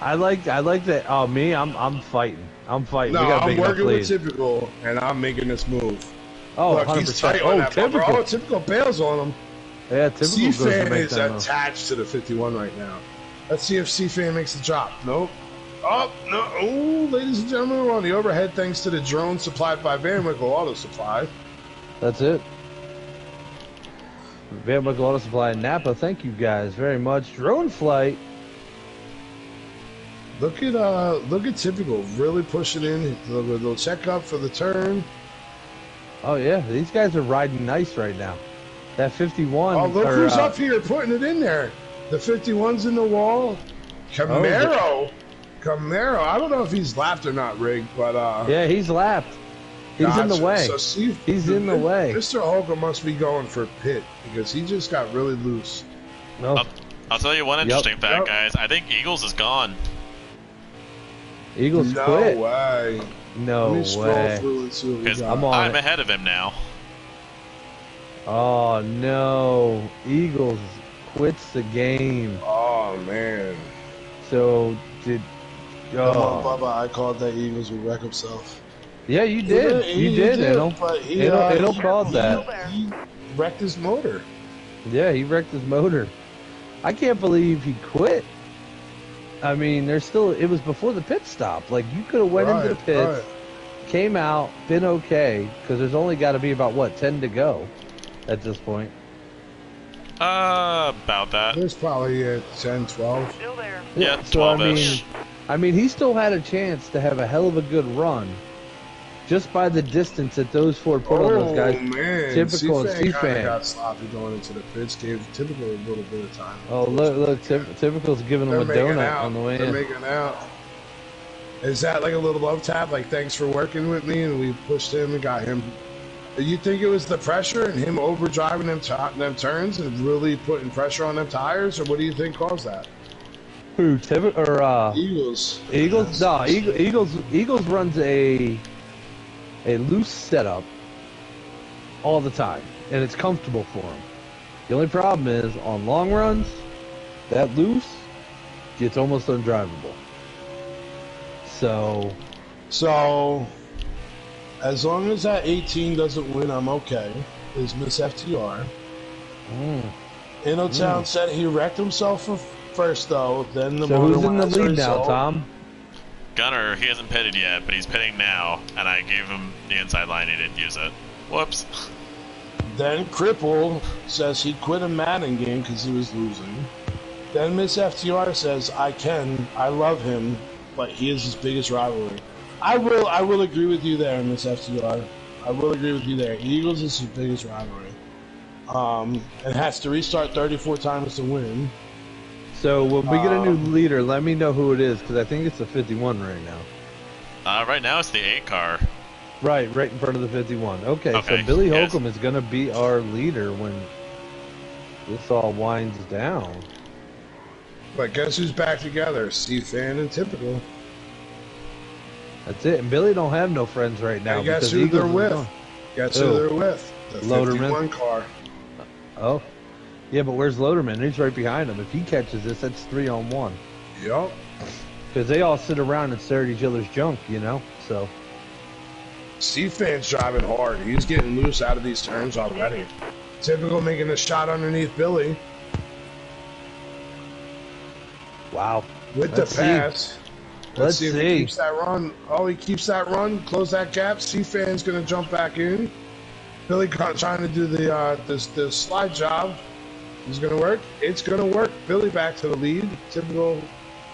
I like that. Oh, me? I'm fighting. I'm fighting. No, I'm working with Typical, and I'm making this move. Oh, look, 100%. He's tight on that Typical. Oh, Typical bails on him. Yeah, Typical C-Fan is attached to the 51 right now. Let's see if C-Fan makes the drop. Nope. Oh, no. Oh, ladies and gentlemen, we're on the overhead thanks to the drone supplied by Van Winkle Auto Supply. That's it. Van Winkle Auto Supply in Napa. Thank you guys very much. Drone flight. Look at Typical really pushing in. They'll check up for the turn. Oh yeah, these guys are riding nice right now. That 51. Oh, look who's up here putting it in there. The 51's in the wall. Camaro. Camaro. I don't know if he's lapped or not, Rig, but yeah, he's lapped. He's in the way. So he's in the way. Mr. Holcomb must be going for pit because he just got really loose. No. I'll tell you one interesting fact, guys. I think Eagles is gone. Eagles quit. No way. No way. Because I'm ahead of him now. Oh no. Eagles quits the game. Oh man. So did Bubba, I called that Eagles would wreck himself. Yeah, you did. You did. It'll called that. He wrecked his motor. Yeah, he wrecked his motor. I can't believe he quit. I mean, it was before the pit stop. Like, you could have went into the pits, came out, been okay, because there's only got to be about, 10 to go at this point? About that. There's probably 10, 12. Still there. Yeah, 12-ish. I mean, he still had a chance to have a hell of a good run. Just by the distance that those four put on those guys. Man. Typical and C-Fan got sloppy going into the pits, gave Typical a little bit of time. Oh, look, Typical's giving him a donut on the way in. They're making out. Is that like a little love tap? Like, thanks for working with me, and we pushed him and got him. Do you think it was the pressure and him overdriving them turns and really putting pressure on them tires, or what do you think caused that? Who, or Eagles? Eagles? No, Eagles runs a loose setup all the time, and it's comfortable for him. The only problem is, on long runs, that loose gets almost undrivable. So, as long as that 18 doesn't win, I'm okay. Is Miss FTR. Innotown said he wrecked himself first, though. Then the so who's in the lead now, Tom? Gunner, he hasn't pitted yet, but he's pitting now, and I gave him the inside line. He didn't use it. Whoops. Then Cripple says he quit a Madden game because he was losing. Then Miss FTR says, I love him, but he is his biggest rivalry. I will agree with you there, Miss FTR. I will agree with you there. Eagles is his biggest rivalry. And has to restart 34 times to win. So when we get a new leader, let me know who it is, because I think it's the 51 right now. Right now it's the 8 car. Right in front of the 51. Okay, so Billy Holcomb is going to be our leader when this all winds down. But guess who's back together? C-Fan and Typical. That's it. And Billy don't have no friends right now. And guess who they're with? Guess who they're with? The Loderman. 51 car. Oh. Yeah, but where's Loderman? He's right behind him. If he catches this, that's 3-on-1. Yup. Because they all sit around and stare at each other's junk, you know? So. C-Fan's driving hard. He's getting loose out of these turns already. Typical making a shot underneath Billy. Wow. With the pass. Let's see if he keeps that run. Oh, he keeps that run. Close that gap. C-Fan's going to jump back in. Billy trying to do the slide job. Is it going to work? It's going to work. Billy back to the lead. Typical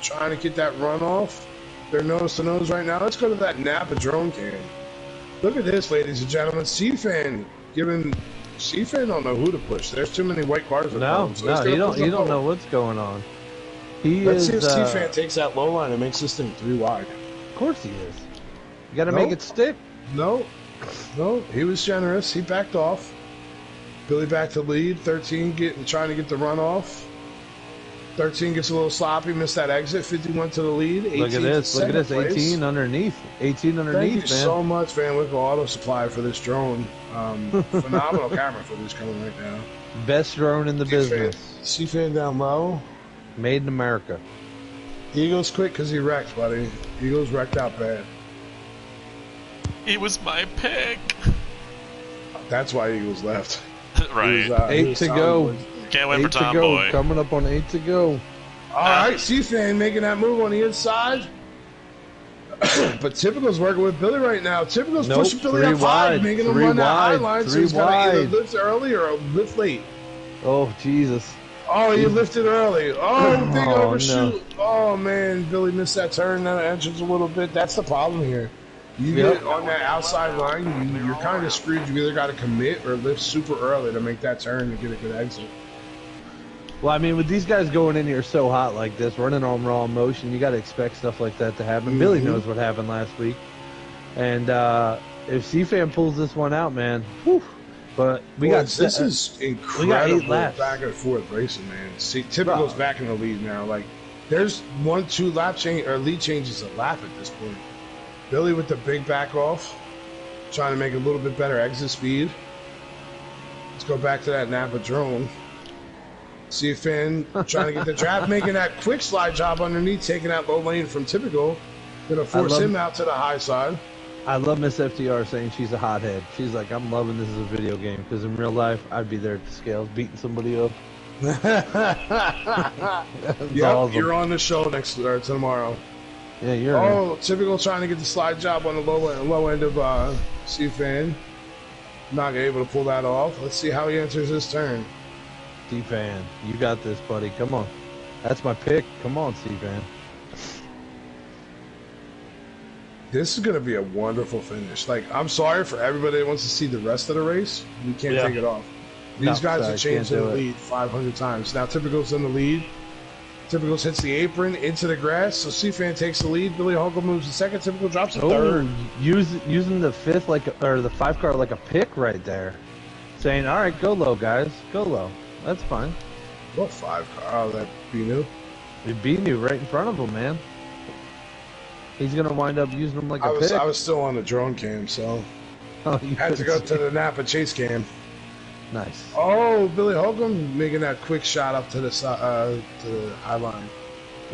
trying to get that run off. They're nose to nose right now. Let's go to that Napa drone cam. Look at this, ladies and gentlemen. C-Fan giving... C-Fan don't know who to push. There's too many white cars. No, you don't know what's going on. Let's see if C-Fan takes that low line and makes this thing 3 wide. Of course he is. You got to make it stick. No, he was generous. He backed off. Billy back to lead. 13 trying to get the run off. 13 gets a little sloppy, missed that exit. 51 to the lead. 18 look at this. 18 underneath. 18 underneath, Thank you man. so much, Van Wickle Auto Supply, for this drone. Phenomenal camera footage coming right now. Best drone in the business. C-Fan down low. Made in America. Eagles quit because he wrecked, buddy. Eagles wrecked out bad. He was my pick. That's why Eagles left. Right. 8 to go. Can't wait for Tomboy. Coming up on 8 to go. All right, C-Fan making that move on the inside. But Typical's working with Billy right now. Typical's pushing Billy up high, making him run that high line. So he's got to either lift early or lift late. Oh, Jesus. Oh, he lifted early. Oh, big overshoot. No. Oh, man. Billy missed that turn, that entrance a little bit. That's the problem here. You get on that outside line, you're kind of screwed. You either got to commit or lift super early to make that turn to get a good exit. Well, I mean, with these guys going in here so hot like this, running on raw motion, you got to expect stuff like that to happen. Billy knows what happened last week. And if C-Fan pulls this one out, man, whew. But this is incredible. We got 8 laps. Back and forth racing, man. See, Typical's back in the lead now. Like, there's 1-2 lap change or lead changes a lap at this point. Billy with the big back off, trying to make a little bit better exit speed. Let's go back to that Napa drone. C-Fan trying to get the draft, making that quick slide job underneath, taking that low lane from Typical. Gonna force him out to the high side. I love Miss FTR saying she's a hothead. She's like, I'm loving this as a video game, because in real life, I'd be there at the scales beating somebody up. Awesome. You're on the show tomorrow. Yeah, you're. Typical trying to get the slide job on the low end of C-Fan. Not able to pull that off. Let's see how he enters this turn. C-Fan, you got this, buddy. Come on. That's my pick. Come on, C-Fan. This is going to be a wonderful finish. Like, I'm sorry for everybody that wants to see the rest of the race. We can't take it off. These guys are changing the lead 500 times. Now, Typical's in the lead. Typical hits the apron into the grass, so C-Fan takes the lead. Billy Hunkle moves the second. Typical drops the third. Using the the 5 car like a pick right there. Saying, all right, go low, guys. Go low. That's fine. What 5 car? Oh, that Binu? The Binu right in front of him, man. He's going to wind up using them like a pick. I was still on the drone cam, so had to go to the Napa chase cam. Nice. Oh, Billy Holcomb making that quick shot up to the high line.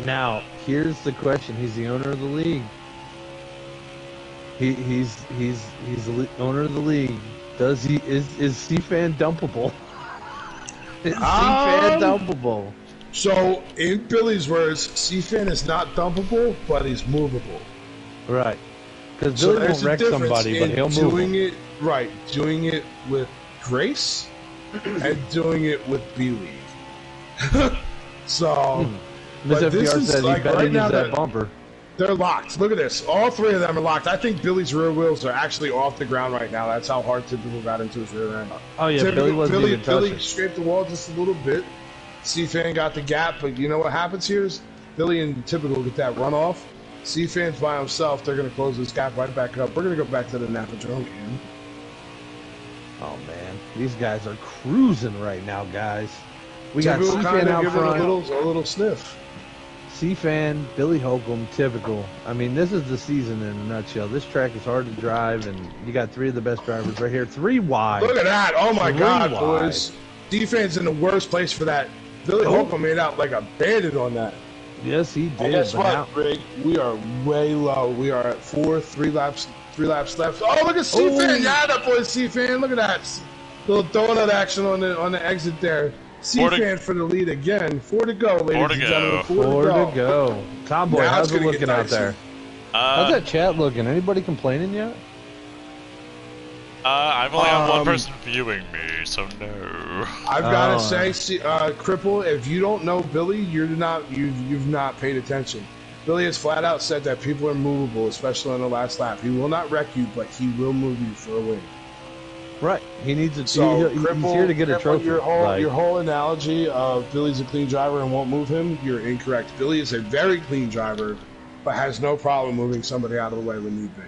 Now, here's the question. He's the owner of the league. He's the owner of the league. Is C-Fan dumpable? Is C-Fan dumpable? So, in Billy's words, C-Fan is not dumpable, but he's movable. Right. Because Billy won't wreck somebody, but he'll move him. Doing it with grace and doing it with B-League. So, Miss FTR said he better use that bumper. They're locked. Look at this. All 3 of them are locked. I think Billy's rear wheels are actually off the ground right now. That's how hard Typical got into his rear end. Oh, yeah, Billy scraped the wall just a little bit. C-Fan got the gap, but you know what happens here is Billy and Typical get that runoff. C-Fan's by himself. They're going to close this gap right back up. We're going to go back to the Napa drone cam. Oh, man. These guys are cruising right now, guys. We Typical got C-Fan out front. A little sniff. C-Fan, Billy Holcomb, typical. I mean, this is the season in a nutshell. This track is hard to drive, and you got three of the best drivers right here. 3 wide. Look at that. Oh, my God, wide. boys. D-Fan's in the worst place for that. Billy Holcomb made out like a bandit on that. Yes, he did. And guess what, Rick? We are way low. We are at 3 laps left. Oh, look at C-Fan. Yeah, that boy C-Fan. Look at that. Little donut action on the exit there. C-Fan for the lead again. 4 to go, ladies and gentlemen. 4 to go. Tomboy, how's it looking out there? How's that chat looking? Anybody complaining yet? I've only had one person viewing me, so no. I've got to say, Cripple, if you don't know Billy, you've not paid attention. Billy has flat out said that people are movable, especially on the last lap. He will not wreck you, but he will move you for a win. Right. He needs it. So, he's here to get a trophy. Your whole analogy of Billy's a clean driver and won't move him, you're incorrect. Billy is a very clean driver, but has no problem moving somebody out of the way when need be.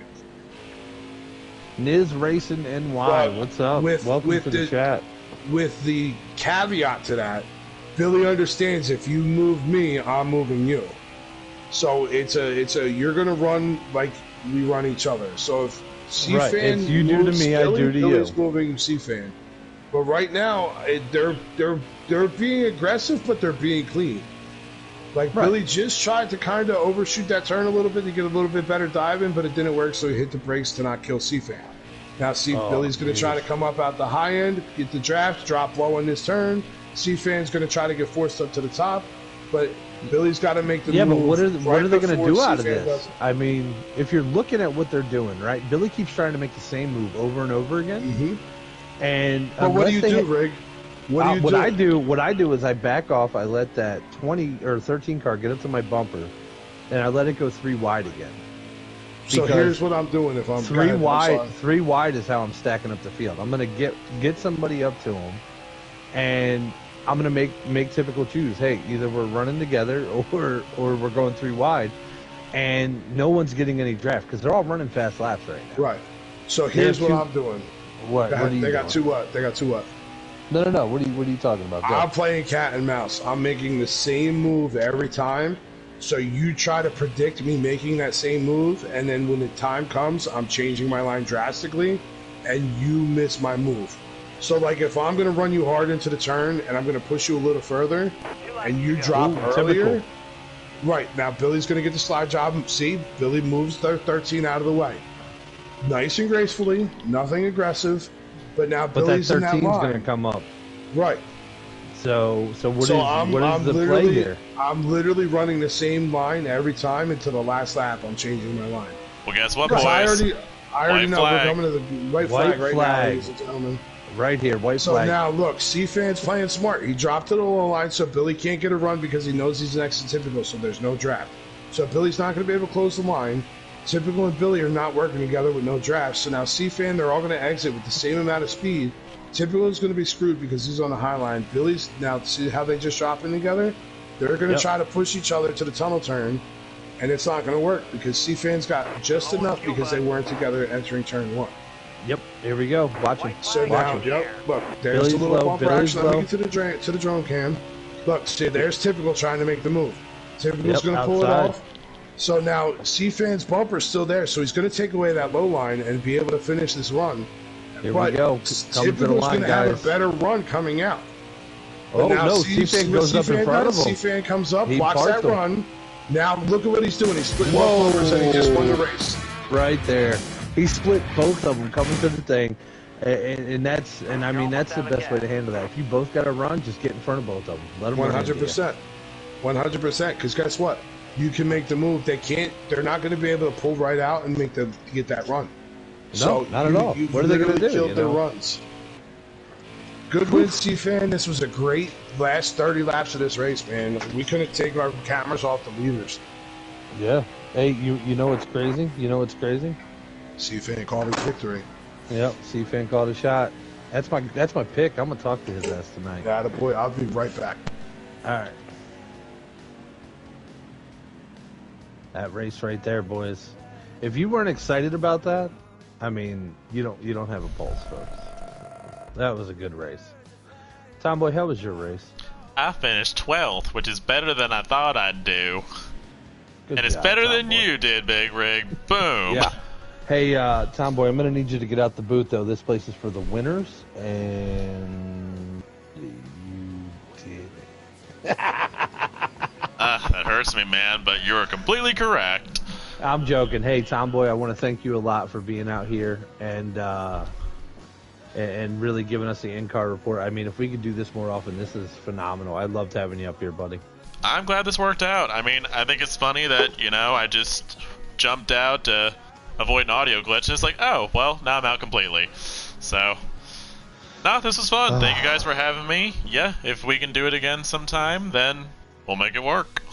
Niz Racing NY, what's up? Welcome to the chat. With the caveat to that, Billy understands if you move me, I'm moving you. So you're gonna run like we run each other. So if C-Fan you do to me, I do to you. Billy's moving C-Fan. But right now, they're being aggressive, but they're being clean. Like Billy just tried to kind of overshoot that turn a little bit to get a little bit better diving, but it didn't work, so he hit the brakes to not kill C-Fan. Now Billy's going to try to come up out the high end, get the draft, drop low on this turn. C-Fan's going to try to get forced up to the top, but Billy's got to make the move. Yeah, but what are they going to do out of this? I mean, if you're looking at what they're doing, right? Billy keeps trying to make the same move over and over again. Mm-hmm. And but what do you do, Rig? What I do is I back off. I let that 20 or 13 car get up to my bumper, and I let it go 3 wide again. So here's what I'm doing if I'm 3 wide. 3 wide is how I'm stacking up the field. I'm gonna get somebody up to him, and I'm gonna make typical choose. Hey, either we're running together or we're going 3 wide, and no one's getting any draft because they're all running fast laps right now. Right. So here's what I'm doing. What? They got 2 up. They got 2 up. No. What are you talking about? I'm playing cat and mouse. I'm making the same move every time. So you try to predict me making that same move, and then when the time comes, I'm changing my line drastically, and you miss my move. So like if I'm going to run you hard into the turn, and I'm going to push you a little further, and you drop earlier, typical. Right, now Billy's going to get the slide job. See, Billy moves 13 out of the way. Nice and gracefully, nothing aggressive. But now Billy's in that line. But that 13's going to come up. Right. So what is the play here? I'm literally running the same line every time until the last lap. I'm changing my line. Well, guess what, boys? I already know we're coming to the white flag right now, ladies and gentlemen. Right here, white flag. So now, look, C-Fan's playing smart. He dropped to the low line so Billy can't get a run because he knows he's next to Typical, so there's no draft. So Billy's not going to be able to close the line. Typical and Billy are not working together with no drafts. So now C-Fan, they're all going to exit with the same amount of speed. Typical is going to be screwed because he's on the high line. Billy's, now see how they just drop in together? They're going to try to push each other to the tunnel turn, and it's not going to work because C-Fan's got just enough because they weren't together entering turn 1. Yep, here we go. Watch him. So now, look, there's a little bumper action. Let me get to the drone cam. Look, see, there's Typical trying to make the move. Typical's going to pull it off. So now C-Fan's bumper's still there, so he's going to take away that low line and be able to finish this run. Here we go. Typical's going to have a better run coming out. Oh, no, C-Fan goes up in front of him. C-Fan comes up, blocks that run. Now look at what he's doing. He's split both overs and he just won the race. Right there. He split both of them coming to the thing. And I mean, that's the best way to handle that. If you both got to run, just get in front of both of them. Let them 100%. 100%. Because guess what? You can make the move. They're not going to be able to pull right out and get that run. No, not at all. What are they going to do? Killed their runs. Good win, C-Fan. This was a great last 30 laps of this race, man. We couldn't take our cameras off the leaders. Yeah. Hey, you know what's crazy? C-Fan called his victory. Yep, C-Fan called a shot. That's my pick. I'm gonna talk to his ass tonight. Yeah, the boy. I'll be right back. All right. That race right there, boys. If you weren't excited about that, I mean, you don't have a pulse, folks. That was a good race. Tomboy, how was your race? I finished 12th, which is better than I thought I'd do. Good and it's job, better than Tomboy. you did, Big Rig. Boom. Yeah. Hey, Tomboy, I'm going to need you to get out the booth, though. This place is for the winners, and you did it. That hurts me, man, but you're completely correct. I'm joking. Hey, Tomboy, I want to thank you a lot for being out here and really giving us the in-car report. I mean, if we could do this more often, this is phenomenal. I loved having you up here, buddy. I'm glad this worked out. I mean, I think it's funny that, you know, I just jumped out to avoid an audio glitch, and it's like, oh, well, now I'm out completely. So, no, this was fun. Thank you guys for having me. Yeah, if we can do it again sometime, then we'll make it work.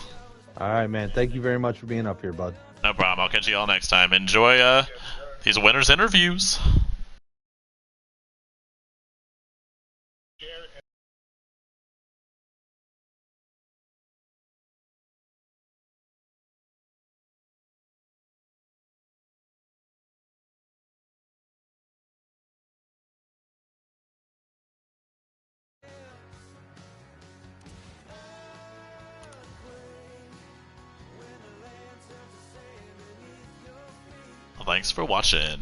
All right, man. Thank you very much for being up here, bud. No problem. I'll catch you all next time. Enjoy these winners' interviews. Thanks for watching.